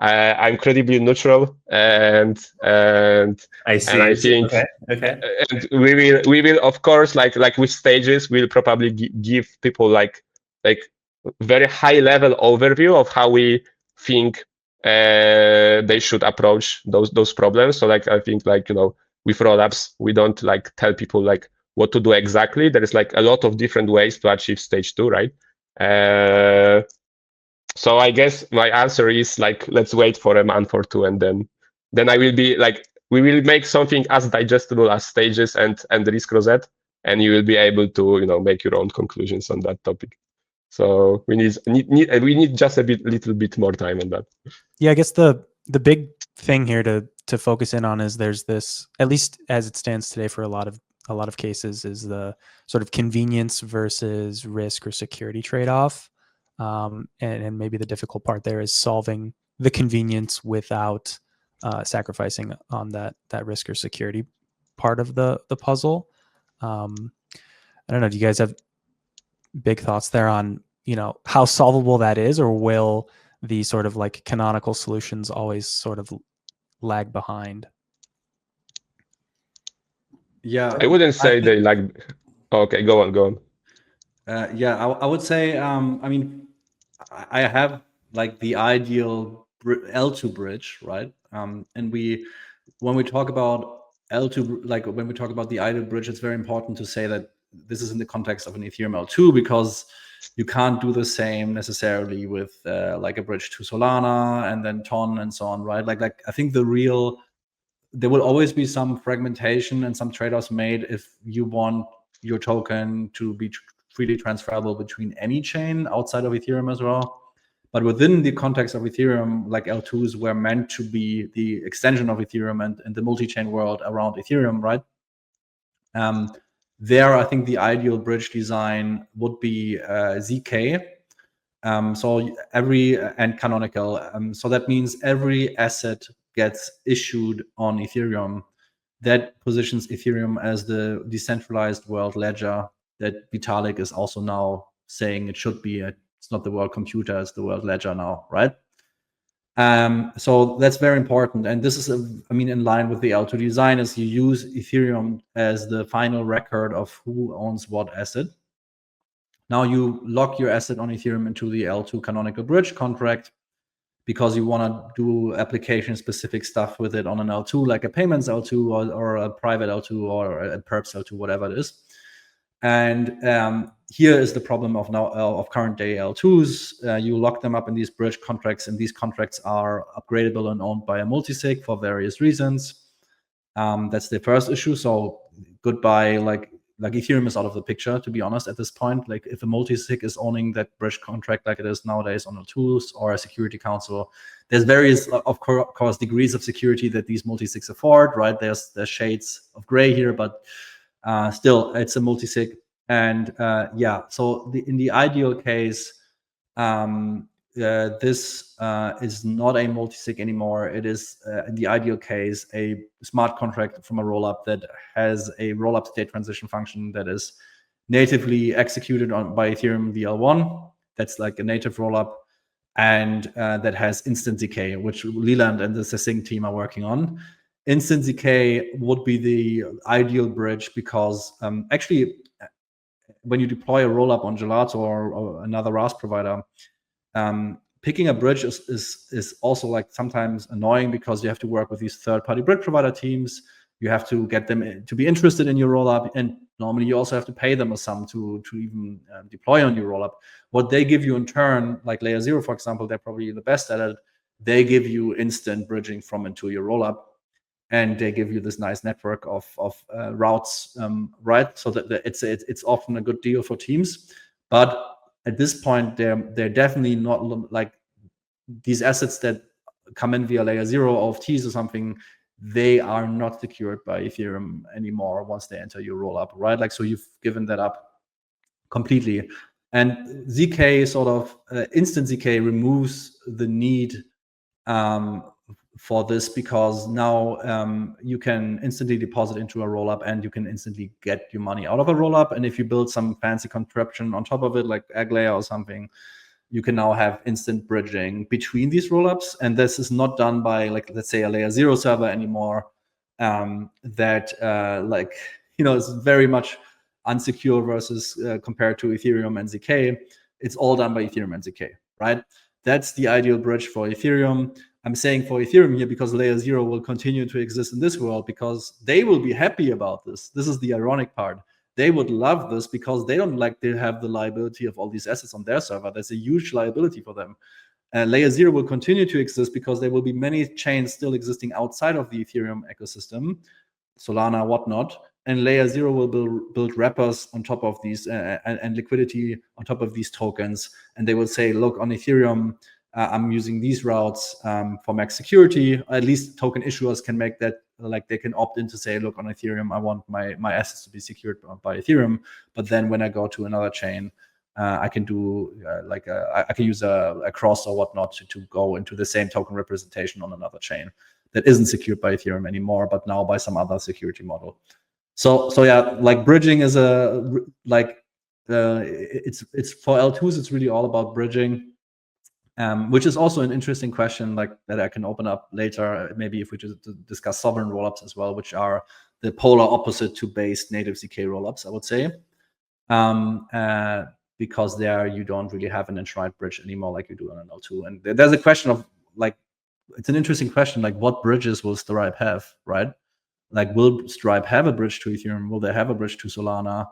incredibly neutral, and
I see.
And I think
okay.
And we will of course like with stages, we'll probably give people like very high level overview of how we think they should approach those problems. So like I think like with Rollups, we don't like tell people like what to do exactly. There is like a lot of different ways to achieve stage 2, right? So I guess my answer is like, let's wait for a month or two, and then I will be like, we will make something as digestible as stages and risk rosette, and you will be able to make your own conclusions on that topic. So we need just little bit more time on that.
Yeah, I guess the big thing here to focus in on is there's this, at least as it stands today for a lot of cases, is the sort of convenience versus risk or security trade-off. And maybe the difficult part there is solving the convenience without sacrificing on that risk or security part of the puzzle. I don't know. Do you guys have big thoughts there on how solvable that is, or will the sort of like canonical solutions always sort of lag behind?
Yeah,
I wouldn't say they like. Okay, go on.
Yeah, I would say. I mean, I have like the ideal L2 bridge, right? And when we talk about L2, like when we talk about the ideal bridge, it's very important to say that this is in the context of an Ethereum L2, because you can't do the same necessarily with like a bridge to Solana and then Ton and so on, right? Like I think there will always be some fragmentation and some trade-offs made if you want your token to be freely transferable between any chain outside of Ethereum as well. But within the context of Ethereum, like L2s were meant to be the extension of Ethereum and the multi-chain world around Ethereum, right? There, I think the ideal bridge design would be ZK. So and canonical. So that means every asset gets issued on Ethereum that positions Ethereum as the decentralized world ledger that Vitalik is also now saying it should be. It's not the world computer, it's the world ledger now, right? So that's very important. And this is, in line with the L2 design, is you use Ethereum as the final record of who owns what asset. Now you lock your asset on Ethereum into the L2 canonical bridge contract because you want to do application-specific stuff with it on an L2, like a payments L2 or a private L2 or a perps L2, whatever it is. And here is the problem of current day L2s. You lock them up in these bridge contracts, and these contracts are upgradable and owned by a multisig for various reasons. That's the first issue. So goodbye, like like Ethereum is out of the picture, to be honest, at this point. Like if a multi-sig is owning that bridge contract like it is nowadays on L2s or a security council, there's various, of course, degrees of security that these multi-sigs afford, right? There's shades of gray here, but still it's a multi-sig. And yeah, so in the ideal case, this is not a multi-sig anymore. It is, in the ideal case, a smart contract from a rollup that has a rollup state transition function that is natively executed by Ethereum VL1. That's like a native rollup, and that has instant ZK, which Leland and the Succinct team are working on. Instant ZK would be the ideal bridge because actually, when you deploy a rollup on Gelato or another RAS provider, picking a bridge is also like sometimes annoying because you have to work with these third-party bridge provider teams. You have to get them to be interested in your rollup, and normally you also have to pay them a sum to even deploy on your rollup. What they give you in turn, like Layer 0, for example, they're probably the best at it. They give you instant bridging from and to your rollup, and they give you this nice network of routes, right? So that it's often a good deal for teams, but at this point, they're definitely not like these assets that come in via Layer 0 OFTs or something. They are not secured by Ethereum anymore once they enter your rollup, right? Like, so you've given that up completely. And ZK sort of instant ZK removes the need for this, because now you can instantly deposit into a rollup and you can instantly get your money out of a rollup. And if you build some fancy contraption on top of it, like egg layer or something, you can now have instant bridging between these rollups. And this is not done by, like, let's say a Layer 0 server anymore, that like, you know, is very much unsecure versus compared to Ethereum and ZK. It's all done by Ethereum and ZK, right? That's the ideal bridge for Ethereum. I'm saying for Ethereum here because Layer 0 will continue to exist in this world, because they will be happy about this. This is the ironic part. They would love this because they don't like to have the liability of all these assets on their server. That's a huge liability for them. Layer 0 will continue to exist because there will be many chains still existing outside of the Ethereum ecosystem, Solana, whatnot. And Layer 0 will build wrappers on top of these and liquidity on top of these tokens. And they will say, look, on Ethereum, I'm using these routes for max security. At least token issuers can make that, like they can opt in to say, look, on Ethereum, I want my assets to be secured by Ethereum. But then when I go to another chain, I can do I can use a cross or whatnot to go into the same token representation on another chain that isn't secured by Ethereum anymore, but now by some other security model. So yeah, like bridging is it's for L2s, it's really all about bridging. Which is also an interesting question, like that I can open up later, maybe if we just discuss sovereign rollups as well, which are the polar opposite to based native ZK rollups, I would say, because there you don't really have an enshrined bridge anymore like you do on an L2. And there's a question of, like, it's an interesting question, like what bridges will Stripe have, right? Like, will Stripe have a bridge to Ethereum? Will they have a bridge to Solana?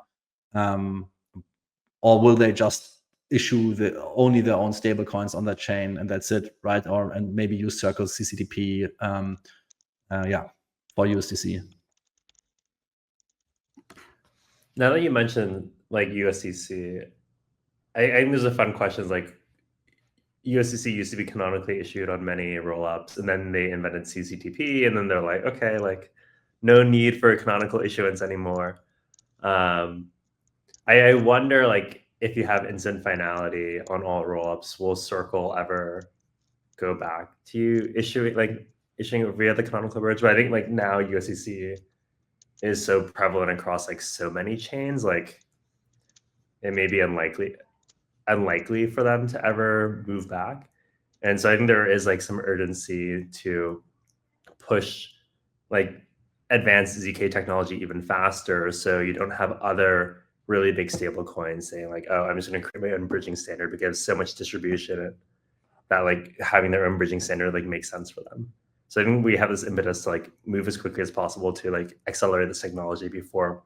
Or will they just issue only their own stable coins on that chain and that's it, right? And maybe use Circle's CCTP, for USDC.
Now that you mentioned like USDC, I think there's a fun question. Like, USDC used to be canonically issued on many rollups, and then they invented CCTP, and then they're like, okay, like no need for canonical issuance anymore. I wonder, like, if you have instant finality on all rollups, will Circle ever go back to issuing it via the canonical bridge? But I think like now USDC is so prevalent across like so many chains, like it may be unlikely for them to ever move back. And so I think there is like some urgency to push like advanced ZK technology even faster, so you don't have other really big stable coins saying like, oh, I'm just going to create my own bridging standard, because so much distribution that like having their own bridging standard like makes sense for them. So I think we have this impetus to like move as quickly as possible to like accelerate this technology before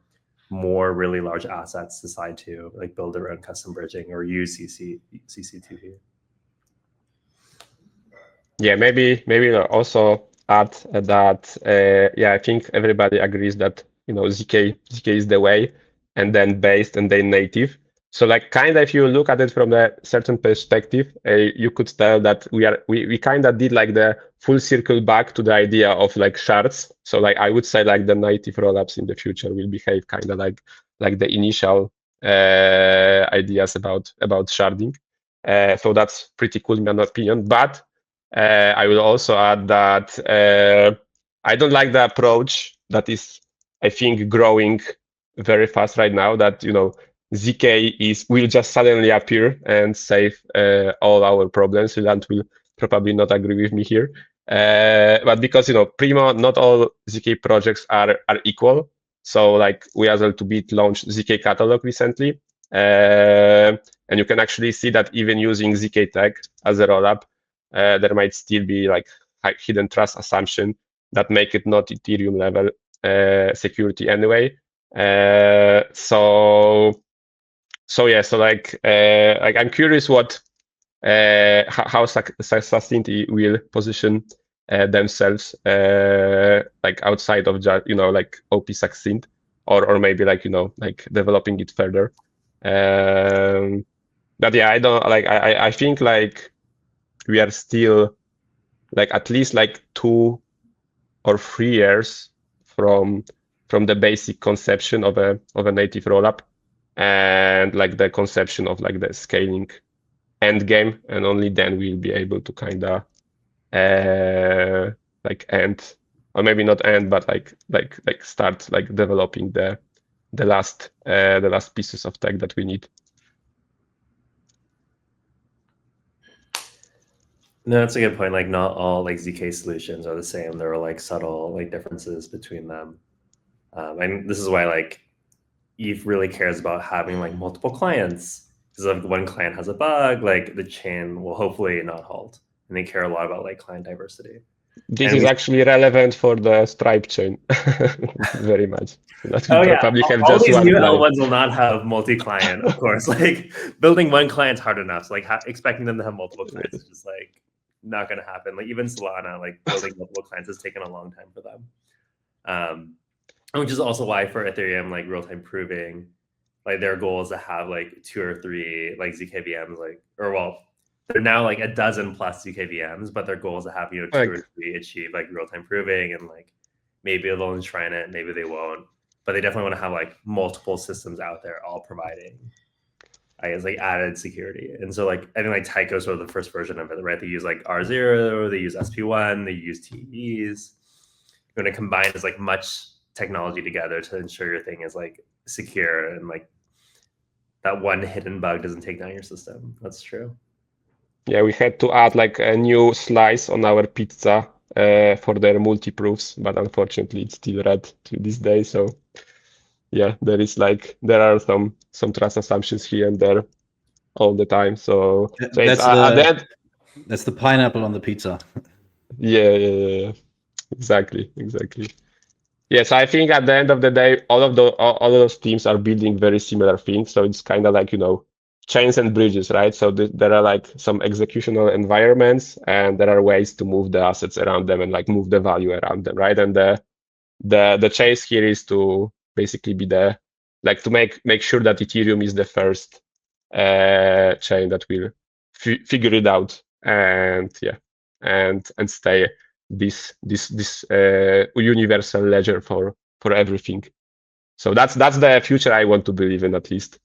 more really large assets decide to like build their own custom bridging or use CC2P.
Yeah, maybe I'll also add that I think everybody agrees that ZK is the way. and then based, and then native. So like kind of if you look at it from a certain perspective, you could tell that we kind of did like the full circle back to the idea of like shards. So like I would say like the native rollups in the future will behave kind of like the initial ideas about sharding. So that's pretty cool in my opinion. But I will also add that I don't like the approach that is, I think, growing very fast right now, that, you know, ZK will just suddenly appear and save all our problems. Ilan will probably not agree with me here. But because, you know, Primo, not all ZK projects are equal. So like we as L2Beat launched ZK catalog recently. And you can actually see that even using ZK tag as a rollup, there might still be like hidden trust assumption that make it not Ethereum level security anyway. So like I'm curious what how Succinct will position themselves like outside of just, you know, like OP Succinct, or maybe like, you know, like developing it further. But yeah, I don't like I think like we are still like at least like 2 or 3 years from the basic conception of a native rollup, and like the conception of like the scaling end game, and only then we'll be able to kind of like end, or maybe not end, but like start like developing the last pieces of tech that we need.
No, that's a good point. Like not all like ZK solutions are the same. There are like subtle like differences between them. And this is why like Eve really cares about having like multiple clients, because if one client has a bug, like the chain will hopefully not halt. And they care a lot about like client diversity.
This is actually relevant for the Stripe chain very much. That we probably have
all
just
these
one
new
client.
L1s will not have multi-client, of course. Like building one client's hard enough. So like expecting them to have multiple clients is just like not going to happen. Like even Solana, like building multiple clients has taken a long time for them. Which is also why for Ethereum, like real-time proving, like their goal is to have like 2 or 3 like ZKVMs, like, or well, they're now like a dozen plus ZKVMs, but their goal is to have, you know, 2 or 3 achieve like real-time proving, and like maybe they'll enshrine it, maybe they won't, but they definitely want to have like multiple systems out there all providing, I guess, like added security. And so like I think like Tycho is sort of the first version of it, right? They use like R0, they use SP1, they use TEs. You're going to combine as like much technology together to ensure your thing is like secure, and like that one hidden bug doesn't take down your system. That's true.
Yeah, we had to add like a new slice on our pizza for their multi-proofs, but unfortunately it's still red to this day. So yeah, there are some trust assumptions here and there all the time. So
that's
it's
that's the pineapple on the pizza.
Yeah. Exactly. Yes, I think at the end of the day, all of those teams are building very similar things. So it's kind of like, you know, chains and bridges, right? So there are like some executional environments, and there are ways to move the assets around them and like move the value around them, right? And the chase here is to basically be to make sure that Ethereum is the first chain that will figure it out, and stay this universal ledger for everything. So that's the future I want to believe in, at least.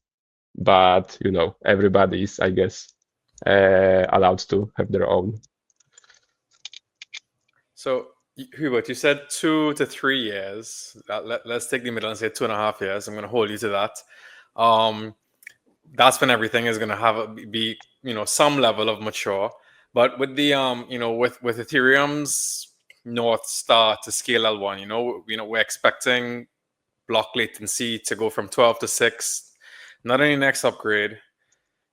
But you know, everybody is, I guess, allowed to have their own.
So Hubert, you said 2 to 3 years. Let's take the middle and say 2.5 years. I'm going to hold you to that. That's when everything is going to be you know, some level of mature. But with the you know, with Ethereum's North Star to scale L1, you know, we're expecting block latency to go from 12 to 6. Not any next upgrade,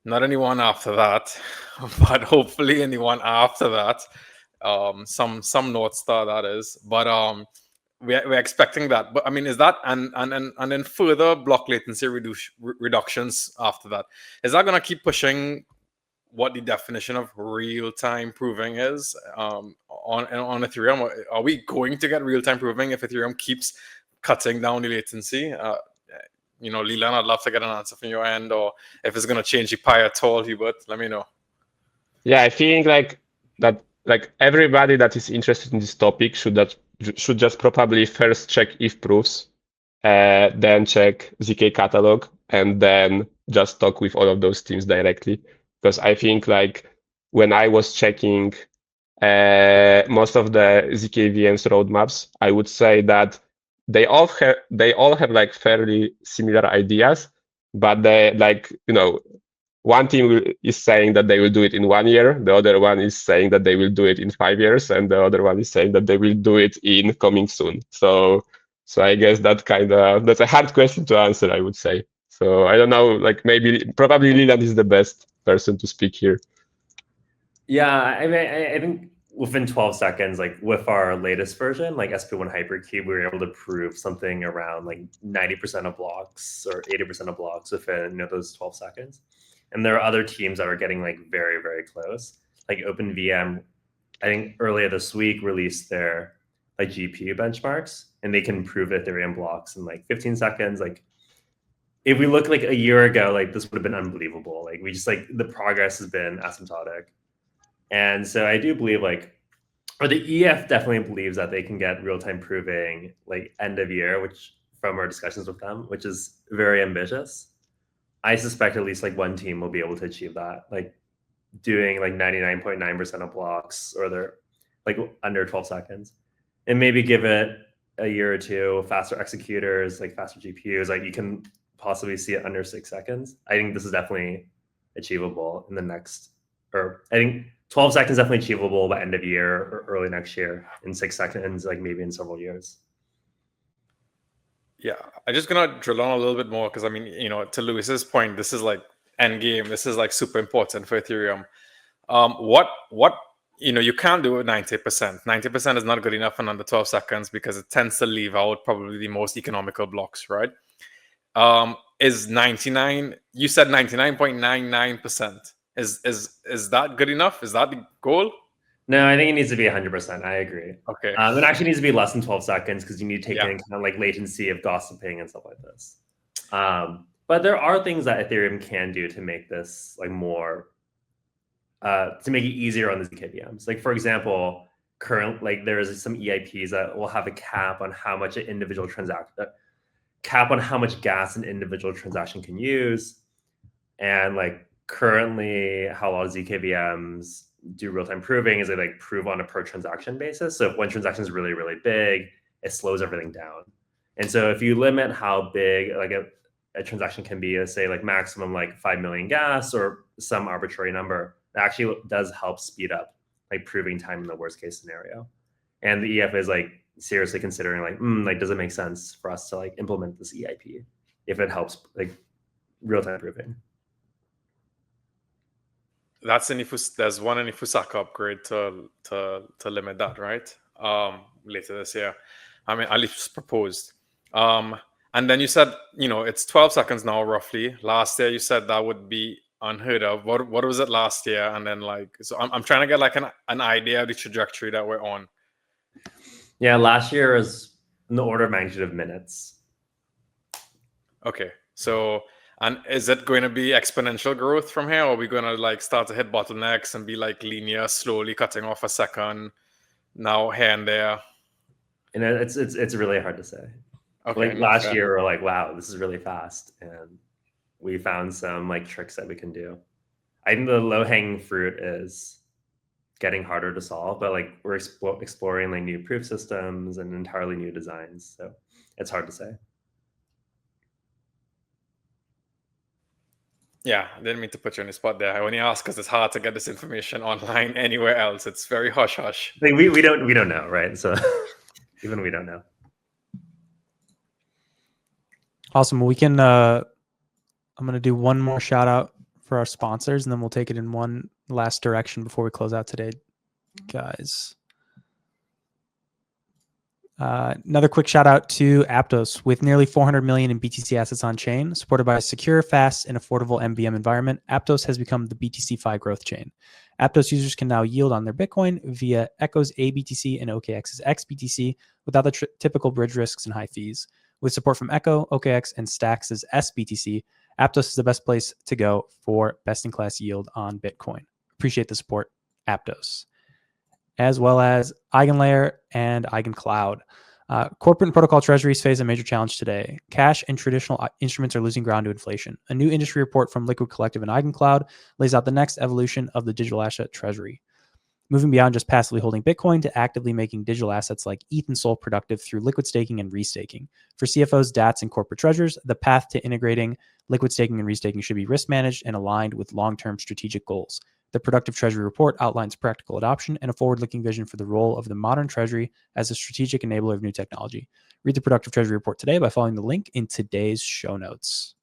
not anyone after that, but hopefully anyone after that. Some North Star, that is. But we're expecting that. But I mean, is that and then further block latency reductions after that? Is that going to keep pushing what the definition of real-time proving is on Ethereum? Are we going to get real-time proving if Ethereum keeps cutting down the latency? Leland, I'd love to get an answer from your end, or if it's going to change the pie at all, Hubert, let me know.
Yeah, I think like everybody that is interested in this topic should just probably first check if proofs, then check ZK catalog, and then just talk with all of those teams directly. Because I think like when I was checking most of the zkVM's roadmaps, I would say that they all have like fairly similar ideas, but they like, one team is saying that they will do it in 1 year, the other one is saying that they will do it in 5 years, and the other one is saying that they will do it in coming soon. So I guess that's a hard question to answer, I would say. So I don't know, like probably Leland is the best person to speak here.
Yeah, I mean, I think within 12 seconds, like with our latest version, like SP1 Hypercube, we were able to prove something around like 90% of blocks or 80% of blocks within those 12 seconds. And there are other teams that are getting like very, very close. Like OpenVM, I think earlier this week released their like GPU benchmarks, and they can prove Ethereum blocks in like 15 seconds. Like if we look like a year ago, like this would have been unbelievable. Like we just like the progress has been asymptotic. And so I do believe or the EF definitely believes that they can get real-time proving like end of year, which from our discussions with them, which is very ambitious. I suspect at least like one team will be able to achieve that, like doing like 99.9% of blocks, or they're like under 12 seconds, and maybe give it a year or two, faster executors, like faster GPUs, like you can possibly see it under 6 seconds. I think this is definitely achievable in the next, or I think 12 seconds definitely achievable by end of year or early next year. In 6 seconds, like maybe in several years.
Yeah, I'm just gonna drill on a little bit more because I mean, to Lewis's point, this is like end game. This is like super important for Ethereum. What you can't do it 90%. 90% is not good enough in under 12 seconds because it tends to leave out probably the most economical blocks, right? Is 99? You said 99.99%. Is that good enough? Is that the goal?
No, I think it needs to be 100%. I agree.
Okay.
It actually needs to be less than 12 seconds because you need to take
Yeah.
in kind of like latency of gossiping and stuff like this. But there are things that Ethereum can do to make this like more, to make it easier on the zkVMs. Like for example, there's some EIPs that will have a cap on how much an individual cap on how much gas an individual transaction can use, and like currently how a lot of zkVMs do real-time proving is they like prove on a per transaction basis. So if one transaction is really, really big, it slows everything down. And so if you limit how big like a transaction can be, say like maximum like 5 million gas or some arbitrary number, that actually does help speed up like proving time in the worst case scenario. And the EF is like seriously considering like, does it make sense for us to like implement this EIP if it helps like real-time proving?
There's one in the Fusaka upgrade to limit that, right? Later this year. I mean, at least proposed. And then you said, it's 12 seconds now, roughly. Last year, you said that would be unheard of. What was it last year? And then so I'm trying to get like an idea of the trajectory that we're on.
Yeah, last year was in the order of magnitude of minutes.
Okay, so. And is it going to be exponential growth from here, or are we going to like start to hit bottlenecks and be like linear, slowly cutting off a second now here and there?
And it's really hard to say.
Okay,
like last year, we're like, wow, this is really fast, and we found some like tricks that we can do. I think the low-hanging fruit is getting harder to solve, but like we're exploring like new proof systems and entirely new designs, so it's hard to say.
Yeah, I didn't mean to put you on the spot there. I only ask because it's hard to get this information online anywhere else. It's very hush-hush.
Like we don't know, right? So even we don't know.
Awesome. We can. I'm gonna do one more shout out for our sponsors, and then we'll take it in one last direction before we close out today, guys. Another quick shout out to Aptos. With nearly 400 million in BTC assets on chain, supported by a secure, fast, and affordable MVM environment, Aptos has become the BTCFi growth chain. Aptos users can now yield on their Bitcoin via Echo's aBTC and OKX's xBTC without the typical bridge risks and high fees. With support from Echo, OKX, and Stacks' SBTC, Aptos is the best place to go for best-in-class yield on Bitcoin. Appreciate the support, Aptos. As well as EigenLayer and EigenCloud. Corporate and protocol treasuries face a major challenge today. Cash and traditional instruments are losing ground to inflation. A new industry report from Liquid Collective and EigenCloud lays out the next evolution of the digital asset treasury, moving beyond just passively holding Bitcoin to actively making digital assets like ETH and SOL productive through liquid staking and restaking. For CFOs, DATs, and corporate treasurers, the path to integrating liquid staking and restaking should be risk managed and aligned with long-term strategic goals. The Productive Treasury Report outlines practical adoption and a forward-looking vision for the role of the modern treasury as a strategic enabler of new technology. Read the Productive Treasury Report today by following the link in today's show notes.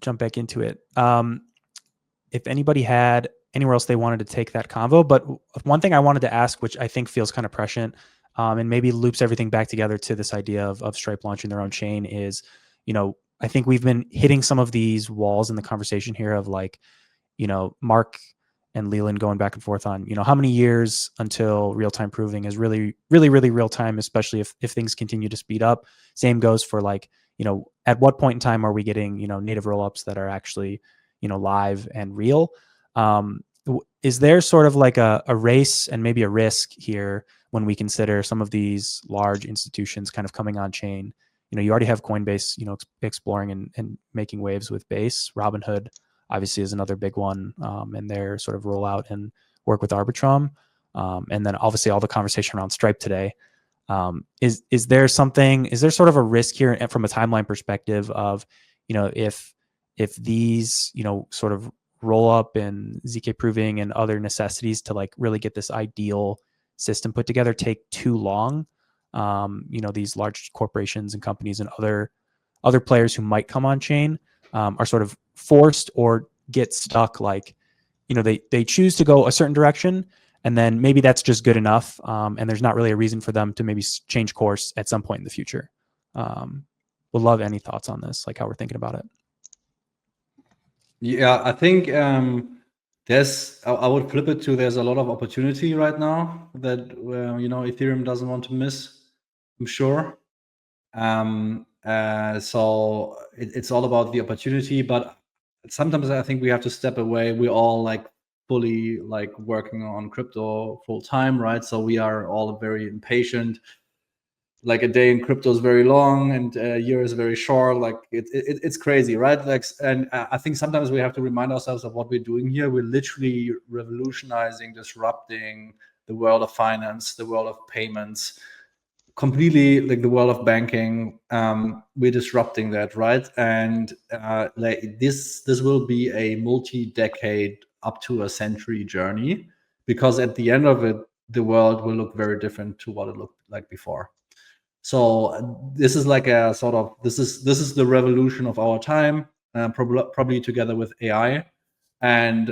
Jump back into it. If anybody had anywhere else they wanted to take that convo, but one thing I wanted to ask, which I think feels kind of prescient, and maybe loops everything back together to this idea of Stripe launching their own chain is, I think we've been hitting some of these walls in the conversation here of like, Mark and Leland going back and forth on, how many years until real-time proving is really, really, really real-time, especially if things continue to speed up. Same goes for like, at what point in time are we getting, native rollups that are actually, live and real? Is there sort of like a race and maybe a risk here when we consider some of these large institutions kind of coming on chain? You already have Coinbase, exploring and making waves with Base. Robinhood obviously is another big one, and their sort of rollout and work with Arbitrum. And then obviously all the conversation around Stripe today. Is there sort of a risk here from a timeline perspective of, if these, sort of roll up and ZK proving and other necessities to like really get this ideal system put together take too long? These large corporations and companies and other players who might come on chain are sort of forced or get stuck. Like, they choose to go a certain direction, and then maybe that's just good enough. And there's not really a reason for them to maybe change course at some point in the future. Would love any thoughts on this, like how we're thinking about it.
Yeah, I think I would flip it to there's a lot of opportunity right now that Ethereum doesn't want to miss, I'm sure. So it's all about the opportunity, but sometimes I think we have to step away. We're all like fully like working on crypto full time, right? So we are all very impatient. Like a day in crypto is very long and a year is very short. Like it's crazy, right? Like, and I think sometimes we have to remind ourselves of what we're doing here. We're literally revolutionizing, disrupting the world of finance, the world of payments, completely like the world of banking. We're disrupting that, right? And like this will be a multi-decade up to a century journey, because at the end of it, the world will look very different to what it looked like before. So this is like a sort of this is the revolution of our time, probably together with AI, and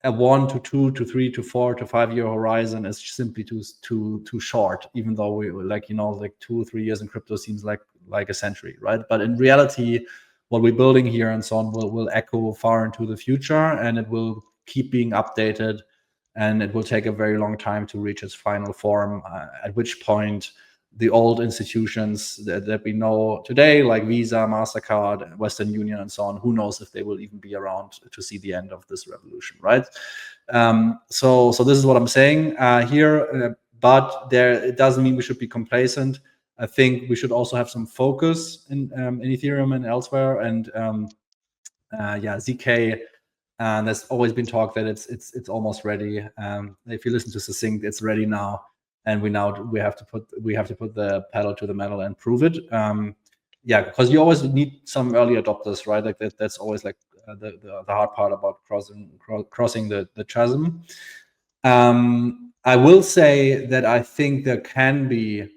a 1 to 2 to 3 to 4 to 5 year horizon is simply too short. Even though we like 2 or 3 years in crypto seems like a century, right? But in reality, what we're building here and so on will echo far into the future, and it will keep being updated, and it will take a very long time to reach its final form. At which point, the old institutions that we know today, like Visa, MasterCard, Western Union, and so on, who knows if they will even be around to see the end of this revolution, right? So this is what I'm saying here, but it doesn't mean we should be complacent. I think we should also have some focus in Ethereum and elsewhere. And ZK, there's always been talk that it's almost ready. If you listen to Succinct, it's ready now. And we have to put the pedal to the metal and prove it. Because you always need some early adopters, right? Like that's always like the hard part about crossing the chasm. I will say that I think there can be,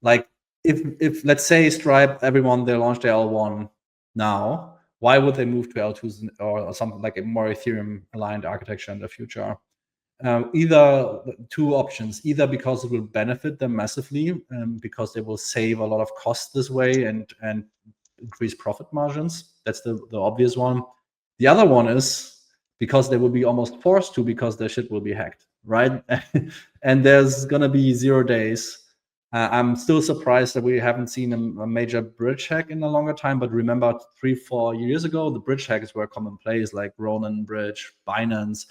like, if let's say Stripe, everyone, they launched their L1 now, why would they move to L2s or something like a more Ethereum aligned architecture in the future? Either two options, either because it will benefit them massively, because they will save a lot of cost this way and increase profit margins. That's the obvious one. The other one is because they will be almost forced to, because their shit will be hacked, right? And there's gonna be 0 days I'm still surprised that we haven't seen a major bridge hack in a longer time. But remember, 3-4 years ago, the bridge hacks were commonplace, like Ronin Bridge, Binance,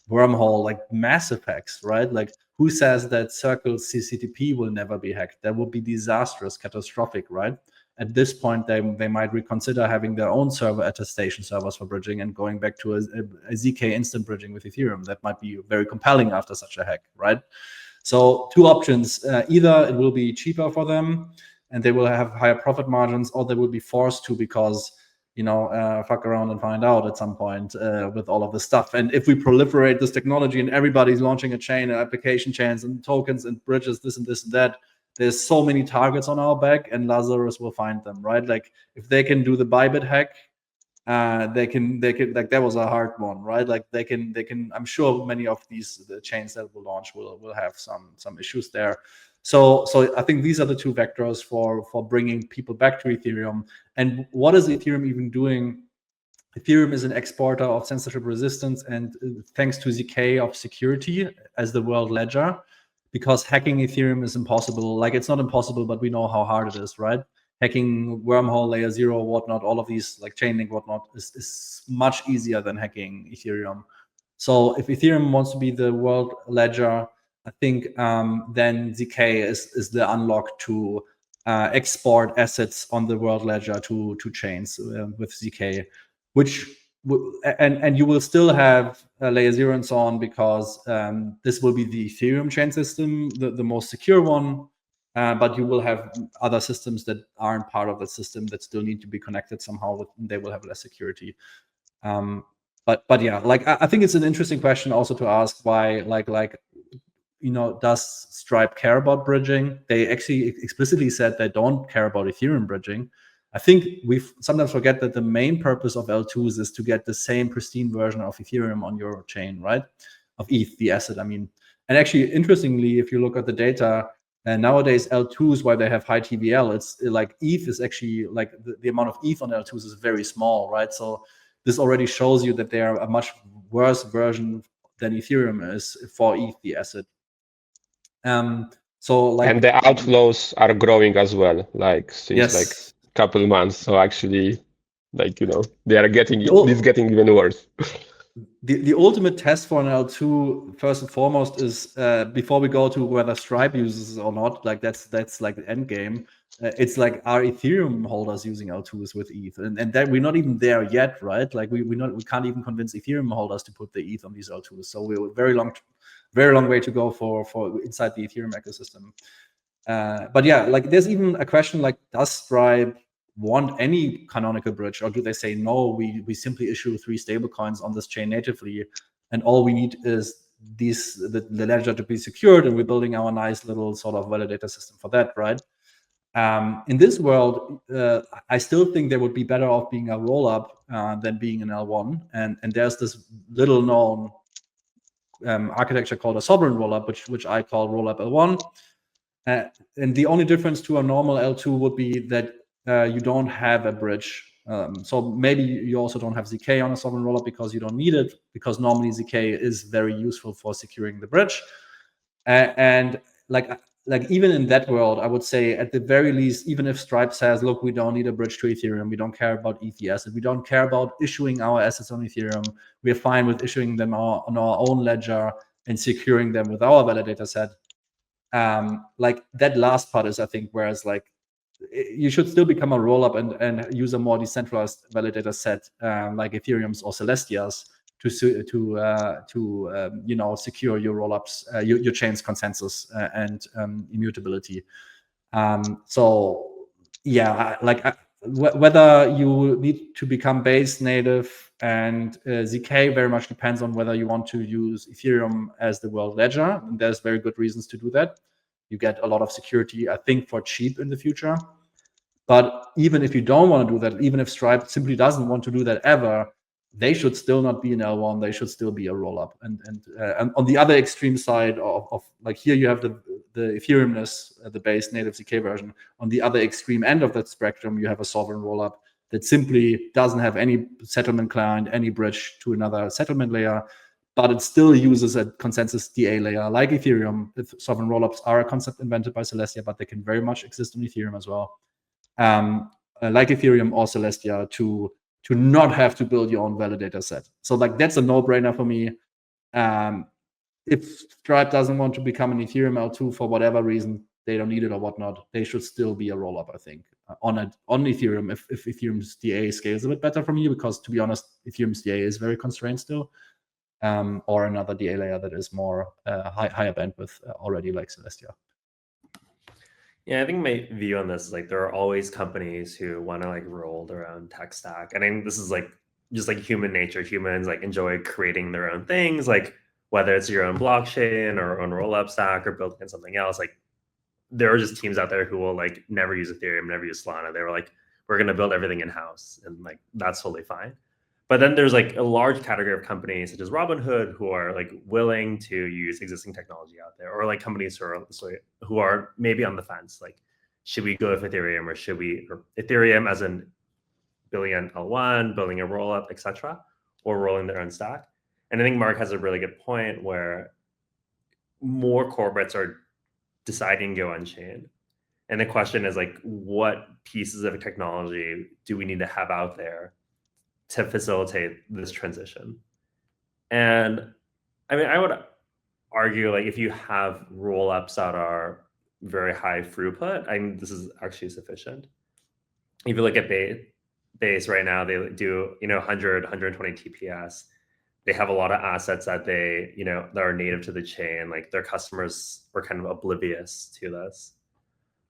Wormhole, like massive hacks, right? Like, who says that Circle's CCTP will never be hacked? That would be disastrous, catastrophic, right? At this point, they might reconsider having their own server attestation servers for bridging and going back to a ZK instant bridging with Ethereum. That might be very compelling after such a hack, right? So 2 options: either it will be cheaper for them and they will have higher profit margins, or they will be forced to because, fuck around and find out at some point with all of this stuff. And if we proliferate this technology and everybody's launching a chain, application chains and tokens and bridges, this and this and that, there's so many targets on our back, and Lazarus will find them, right? Like, if they can do the Bybit hack, they can like, that was a hard one, right? Like, they can I'm sure many of the chains that will launch will have some issues there. So I think these are the 2 vectors for bringing people back to Ethereum. And what is Ethereum even doing? Ethereum is an exporter of censorship resistance, and thanks to ZK, of security as the world ledger, because hacking Ethereum is impossible. Like, it's not impossible, but we know how hard it is, right? Hacking Wormhole, Layer 0, whatnot, all of these, like Chainlink, whatnot, is much easier than hacking Ethereum. So if Ethereum wants to be the world ledger, I think then ZK is the unlock to export assets on the world ledger to chains with ZK, which and you will still have Layer 0 and so on, because this will be the Ethereum chain system, the most secure one. But you will have other systems that aren't part of the system that still need to be connected somehow. They will have less security. But yeah, like, I think it's an interesting question also to ask why, does Stripe care about bridging? They actually explicitly said they don't care about Ethereum bridging. I think we sometimes forget that the main purpose of L2s is to get the same pristine version of Ethereum on your chain, right? Of ETH, the asset, I mean. And actually, interestingly, if you look at the data, and nowadays L2s, while they have high TVL, it's like ETH is actually, like, the amount of ETH on L2s is very small, right? So this already shows you that they are a much worse version than Ethereum is for ETH, the asset. So, like,
and the outflows are growing as well, like, since like couple months. So actually, like, they are getting even worse.
The ultimate test for an L2, first and foremost, is before we go to whether Stripe uses or not, like, that's like the end game. It's like, are Ethereum holders using L2s with ETH? And that we're not even there yet, right? Like, we can't even convince Ethereum holders to put the ETH on these L2s. So we're very long way to go for inside the Ethereum ecosystem. But yeah, like, there's even a question like, does Stripe want any canonical bridge, or do they say, no, we simply issue 3 stablecoins on this chain natively, and all we need is the ledger to be secured, and we're building our nice little sort of validator system for that, right? In this world, I still think they would be better off being a rollup than being an L1, and there's this little known architecture called a sovereign rollup, which I call rollup L1, and the only difference to a normal L2 would be that you don't have a bridge. So maybe you also don't have ZK on a sovereign rollup because you don't need it, because normally ZK is very useful for securing the bridge. And like even in that world, I would say at the very least, even if Stripe says, look, we don't need a bridge to Ethereum, we don't care about ETH asset, we don't care about issuing our assets on Ethereum, we're fine with issuing them on our own ledger and securing them with our validator set. Like, that last part is, I think, whereas, like, you should still become a rollup and use a more decentralized validator set, like Ethereum's or Celestia's, to secure your rollups, your chain's consensus and immutability. So yeah, whether you need to become base native and ZK very much depends on whether you want to use Ethereum as the world ledger. And there's very good reasons to do that. You get a lot of security, I think, for cheap in the future. But even if you don't want to do that, even if Stripe simply doesn't want to do that ever, they should still not be an L1. They should still be a rollup. And on the other extreme side of like, here you have the Ethereumness, the base native ZK version. On the other extreme end of that spectrum, you have a sovereign rollup that simply doesn't have any settlement client, any bridge to another settlement layer, but it still uses a consensus DA layer like Ethereum. Sovereign rollups are a concept invented by Celestia, but they can very much exist on Ethereum as well. Like Ethereum or Celestia, to not have to build your own validator set. So like that's a no-brainer for me. If Stripe doesn't want to become an Ethereum L2 for whatever reason, they don't need it or whatnot, they should still be a rollup, I think, on Ethereum. If Ethereum's DA scales a bit better for me, because to be honest, Ethereum's DA is very constrained still, or another DA layer that is more higher bandwidth already, like Celestia.
Yeah, I think my view on this is like there are always companies who want to like roll their own tech stack. And I think this is like just like human nature. Humans like enjoy creating their own things, like whether it's your own blockchain or own rollup stack or building in something else. Like there are just teams out there who will like never use Ethereum, never use Solana. They were like, we're going to build everything in-house, and like that's totally fine. But then there's like a large category of companies such as Robinhood who are like willing to use existing technology out there, or like companies who are maybe on the fence, like should we go with Ethereum or should we, or Ethereum as in building an L1, building a rollup, etc., or rolling their own stack. And I think Mark has a really good point where more corporates are deciding to go on-chain. And the question is like, what pieces of technology do we need to have out there to facilitate this transition? And I mean, I would argue like if you have rollups that are very high throughput, I mean, this is actually sufficient. If you look at Base right now, they do, 100, 120 TPS. They have a lot of assets that they, that are native to the chain. Like their customers were kind of oblivious to this.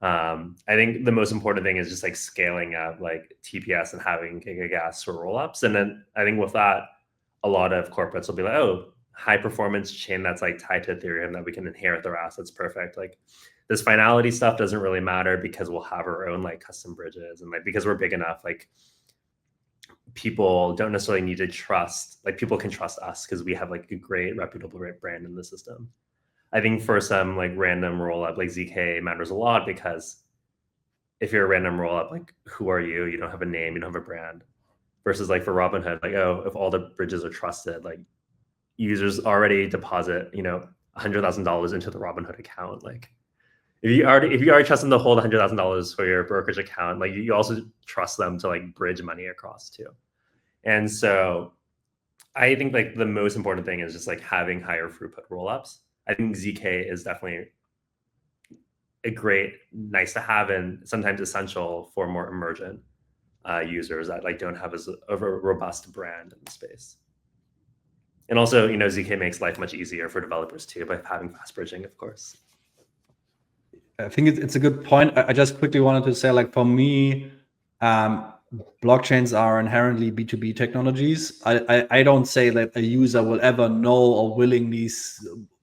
I think the most important thing is just like scaling up like TPS and having gigagas for rollups. And then I think with that, a lot of corporates will be like, oh, high performance chain that's like tied to Ethereum that we can inherit their assets. Perfect. Like this finality stuff doesn't really matter because we'll have our own like custom bridges, and like because we're big enough, like people don't necessarily need to trust, like people can trust us because we have like a great reputable brand in the system. I think for some like random rollup like ZK matters a lot, because if you're a random rollup, like who are you? You don't have a name, you don't have a brand. Versus like for Robinhood, like, oh, if all the bridges are trusted, like users already deposit, $100,000 into the Robinhood account. Like if you already trust them to hold $100,000 for your brokerage account, like you also trust them to like bridge money across too. And so I think like the most important thing is just like having higher throughput rollups. I think ZK is definitely a great, nice to have, and sometimes essential for more emergent users that like don't have as a robust brand in the space. And also, ZK makes life much easier for developers too by having fast bridging, of course.
I think it's a good point. I just quickly wanted to say, like, for me, blockchains are inherently B2B technologies. I don't say that a user will ever know or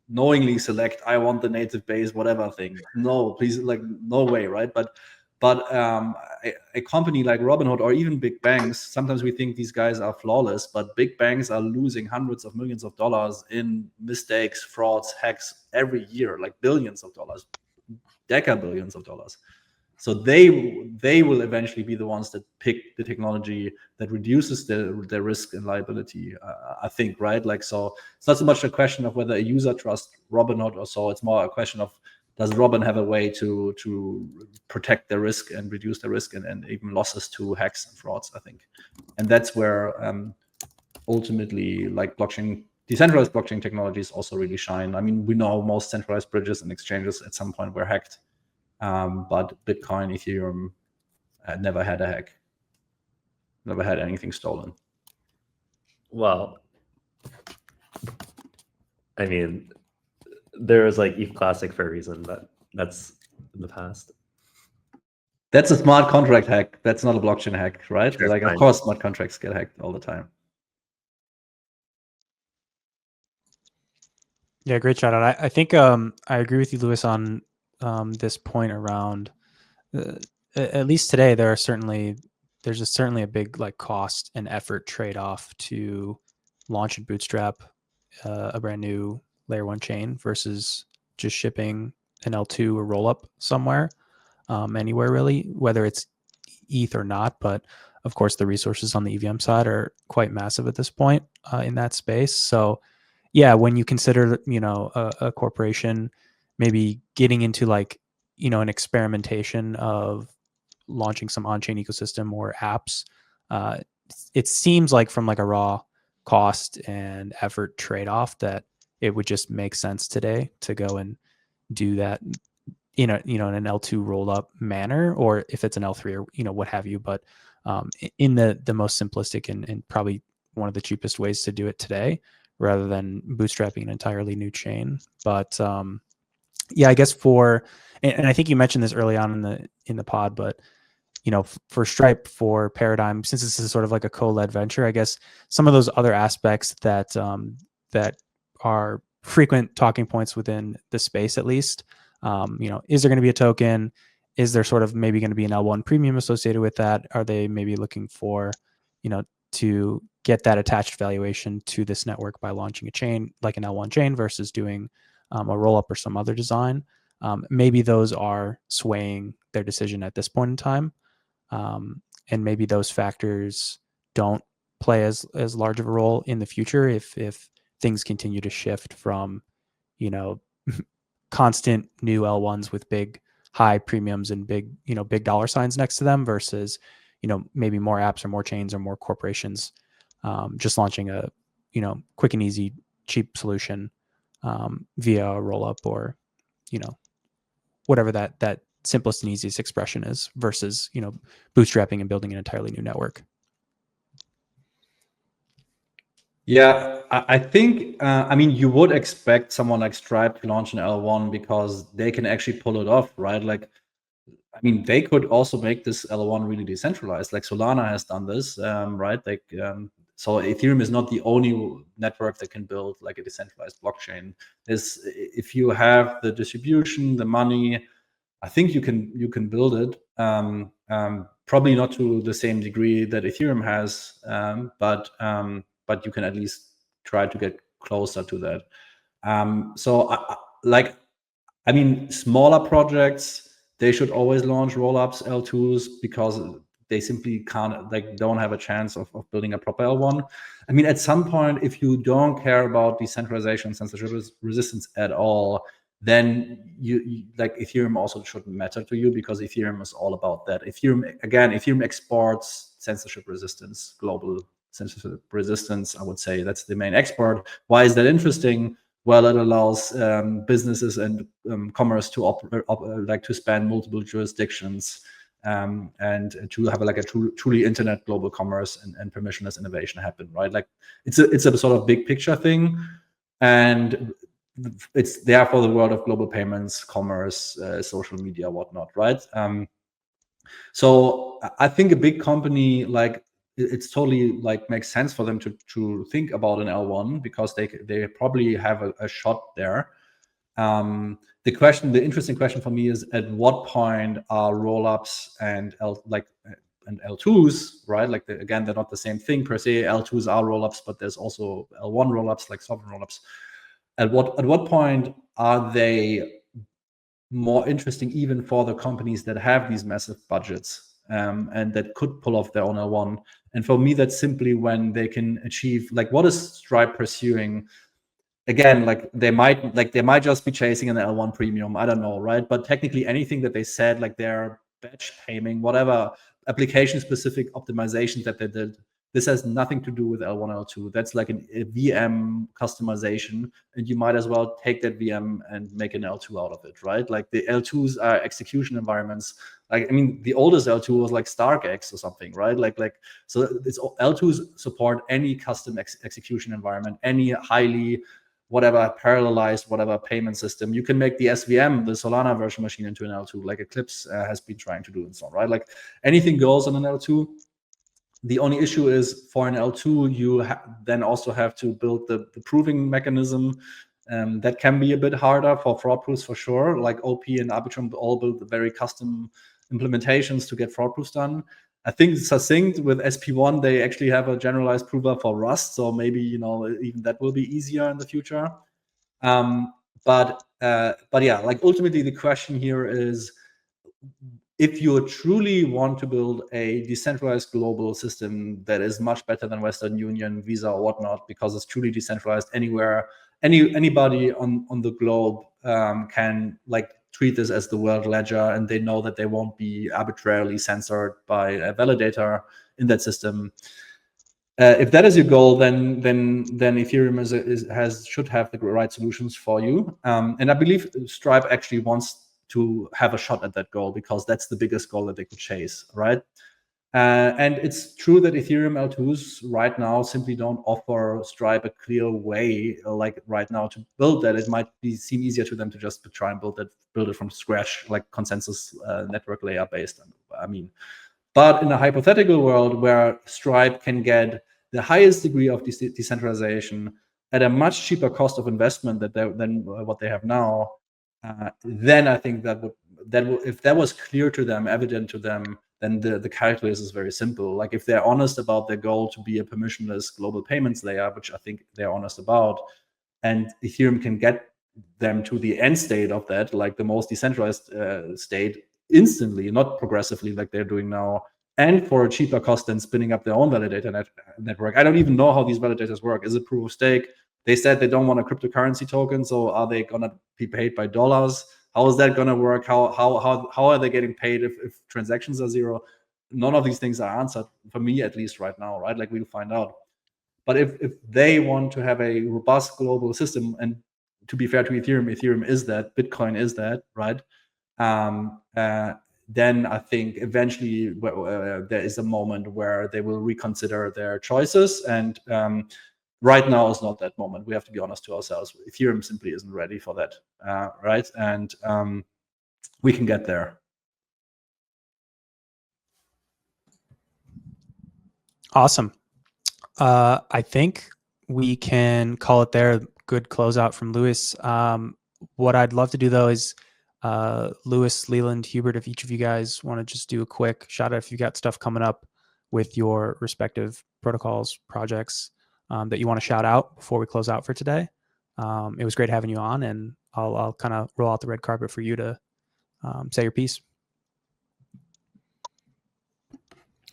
knowingly select, I want the native base, whatever thing. No, please, like, no way, right? But a company like Robinhood or even big banks, sometimes we think these guys are flawless, but big banks are losing hundreds of millions of dollars in mistakes, frauds, hacks every year, like billions of dollars, billions of dollars. So they will eventually be the ones that pick the technology that reduces their risk and liability, I think, right? Like, so it's not so much a question of whether a user trusts Robinhood or so. It's more a question of, does Robin have a way to protect their risk and reduce the risk and even losses to hacks and frauds, I think. And that's where ultimately, like, decentralized blockchain technologies also really shine. I mean, we know most centralized bridges and exchanges at some point were hacked. But Bitcoin, Ethereum never had a hack, never had anything stolen.
Well, I mean, there was like ETH Classic for a reason, but that's in the past.
That's a smart contract hack. That's not a blockchain hack, right?
Sure,
like,
fine.
Of course, smart contracts get hacked all the time.
Yeah, great shout out. I think I agree with you, Lewis, on this point around at least today there's certainly a big like cost and effort trade-off to launch and bootstrap a brand new layer 1 chain versus just shipping an L2 or rollup somewhere, anywhere really, whether it's ETH or not. But of course the resources on the EVM side are quite massive at this point in that space. So yeah, when you consider, a corporation maybe getting into like, an experimentation of launching some on-chain ecosystem or apps, it seems like from like a raw cost and effort trade-off that it would just make sense today to go and do that in an L2 roll-up manner, or if it's an L3 or what have you. But in the most simplistic and probably one of the cheapest ways to do it today, rather than bootstrapping an entirely new chain. But yeah, I guess and I think you mentioned this early on in the pod, but for Stripe, for Paradigm, since this is sort of like a co-led venture, I guess some of those other aspects that that are frequent talking points within the space, at least, is there going to be a token? Is there sort of maybe going to be an L1 premium associated with that? Are they maybe looking for, to get that attached valuation to this network by launching a chain like an L1 chain versus doing a rollup or some other design? Maybe those are swaying their decision at this point in time. And maybe those factors don't play as large of a role in the future if things continue to shift from, constant new L1s with big high premiums and big dollar signs next to them versus, maybe more apps or more chains or more corporations just launching a, quick and easy, cheap solution via a rollup or, whatever that simplest and easiest expression is versus, bootstrapping and building an entirely new network.
Yeah, I think, you would expect someone like Stripe to launch an L1 because they can actually pull it off, right? Like, they could also make this L1 really decentralized. Like Solana has done this, right? Like, so Ethereum is not the only network that can build like a decentralized blockchain. If you have the distribution, the money, I think you can build it. Probably not to the same degree that Ethereum has, but you can at least try to get closer to that. Smaller projects, they should always launch rollups, L2s, because they simply don't have a chance of building a proper L1. At some point, if you don't care about decentralization and censorship resistance at all, then you like Ethereum also shouldn't matter to you, because Ethereum is all about that. Ethereum exports censorship resistance, global censorship resistance. I would say that's the main export. Why is that interesting? Well, it allows businesses and commerce to span multiple jurisdictions and to have a truly internet global commerce and permissionless innovation happen, right? Like it's a sort of big picture thing, and it's there for the world of global payments, commerce, social media, whatnot, right? So I think a big company it's totally makes sense for them to think about an L1 because they probably have a shot there. The interesting question for me is, at what point are rollups and L2s, right? Again, they're not the same thing per se. L2s are rollups, but there's also L1 rollups, like sovereign rollups. At what point are they more interesting even for the companies that have these massive budgets and that could pull off their own L1? And for me, that's simply when they can achieve, what is Stripe pursuing? Again, they might just be chasing an L1 premium. I don't know, right? But technically, anything that they said, their batch payment, whatever application-specific optimizations that they did, this has nothing to do with L1, L2. That's like a VM customization, and you might as well take that VM and make an L2 out of it, right? Like the L2s are execution environments. The oldest L2 was like StarkX or something, right? So it's L2s support any custom execution environment, any highly parallelized payment system. You can make the SVM, the Solana virtual machine, into an L2, like Eclipse has been trying to do and so on, right? Like anything goes on an L2. The only issue is, for an L2, you then also have to build the proving mechanism. That can be a bit harder for fraud proofs, for sure. Like OP and Arbitrum all build very custom implementations to get fraud proofs done. I think Succinct with SP1, they actually have a generalized prover for Rust, so maybe even that will be easier in the future. But yeah, ultimately the question here is, if you truly want to build a decentralized global system that is much better than Western Union, Visa, or whatnot, because it's truly decentralized anywhere, anybody on the globe can like treat this as the world ledger, and they know that they won't be arbitrarily censored by a validator in that system. If that is your goal, then Ethereum should have the right solutions for you. And I believe Stripe actually wants to have a shot at that goal, because that's the biggest goal that they could chase, right? And it's true that Ethereum L2s right now simply don't offer Stripe a clear way, like right now, to build that. It might seem easier to them to just try and build it from scratch, like consensus network layer based. I mean, but in a hypothetical world where Stripe can get the highest degree of decentralization at a much cheaper cost of investment than what they have now, then I think that if that was clear to them, evident to them, then the calculus is very simple. Like if they're honest about their goal to be a permissionless global payments layer, which I think they're honest about, and Ethereum can get them to the end state of that, like the most decentralized state, instantly, not progressively like they're doing now, and for a cheaper cost than spinning up their own validator network. I don't even know how these validators work. Is it proof of stake? They said they don't want a cryptocurrency token, so are they gonna be paid by dollars? How is that gonna work? How are they getting paid if transactions are zero? None of these things are answered, for me at least right now, right? Like we'll find out. But if they want to have a robust global system, and to be fair to Ethereum is that, Bitcoin is that, right? Then I think eventually there is a moment where they will reconsider their choices, and right now is not that moment. We have to be honest to ourselves. Ethereum simply isn't ready for that, right? And we can get there.
Awesome. I think we can call it there. Good closeout from Lewis. What I'd love to do though is Lewis, Leland, Hubert, if each of you guys want to just do a quick shout out if you got stuff coming up with your respective protocols, projects that you want to shout out before we close out for today. It was great having you on, and I'll kind of roll out the red carpet for you to say your piece.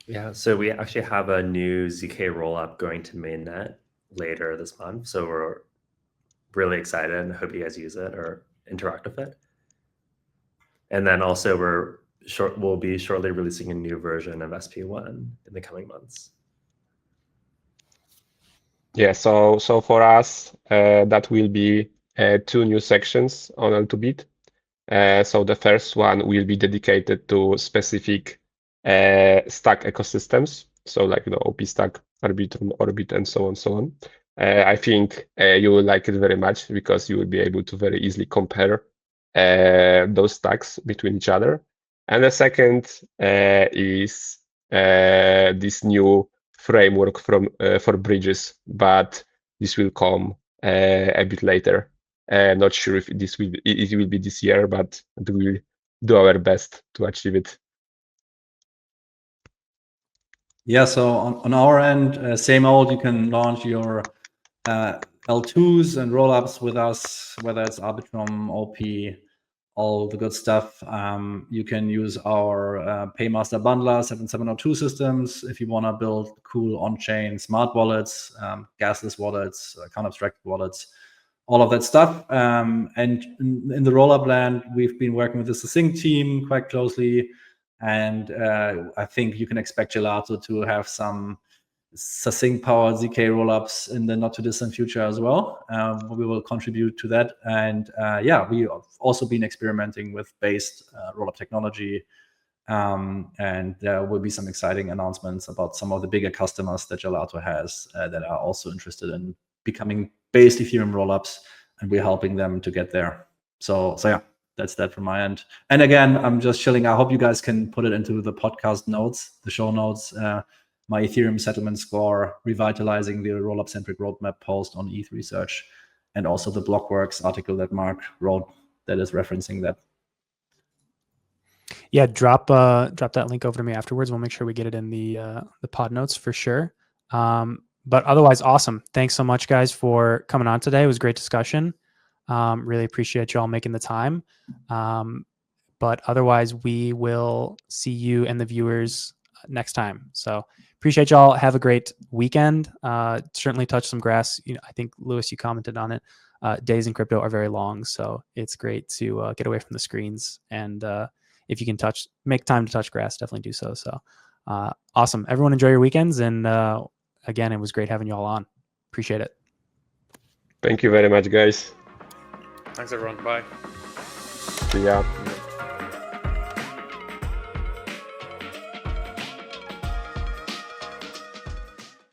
Yeah, so we actually have a new ZK rollup going to mainnet later this month. So we're really excited and hope you guys use it or interact with it. And then also we'll be shortly releasing a new version of SP1 in the coming months.
Yeah, so for us, that will be 2 new sections on L2Beat. So the first one will be dedicated to specific stack ecosystems. So like, OP stack, Arbitrum, Orbit, and so on. I think you will like it very much, because you will be able to very easily compare those stacks between each other. And the second is this new framework for bridges, but this will come a bit later. Not sure if it will be this year, but we will do our best to achieve it.
Yeah, so on our end, same old, you can launch your L2s and rollups with us, whether it's Arbitrum, OP, all the good stuff. You can use our Paymaster Bundler 7702 systems if you want to build cool on-chain smart wallets, gasless wallets, account-abstracted wallets, all of that stuff. And in the rollup land, we've been working with the Succinct team quite closely. And I think you can expect Gelato to have some Succinct powered ZK rollups in the not too distant future as well. We will contribute to that. And yeah, we have also been experimenting with based rollup technology. And there will be some exciting announcements about some of the bigger customers that Gelato has that are also interested in becoming based Ethereum rollups, and we're helping them to get there. So yeah. That's that from my end. And again, I'm just chilling. I hope you guys can put it into the podcast notes, the show notes, my Ethereum settlement score, revitalizing the rollup-centric roadmap post on ETH Research, and also the Blockworks article that Mark wrote that is referencing that.
Yeah, drop that link over to me afterwards. We'll make sure we get it in the pod notes for sure. But otherwise, awesome. Thanks so much, guys, for coming on today. It was a great discussion. Really appreciate you all making the time. But otherwise, we will see you and the viewers next time. So appreciate y'all. Have a great weekend. Certainly touch some grass. I think, Lewis, you commented on it. days in crypto are very long, so it's great to get away from the screens. And if you can make time to touch grass, definitely do so. So awesome. Everyone enjoy your weekends. And again, it was great having you all on. Appreciate it.
Thank you very much, guys.
Thanks, everyone. Bye.
See ya.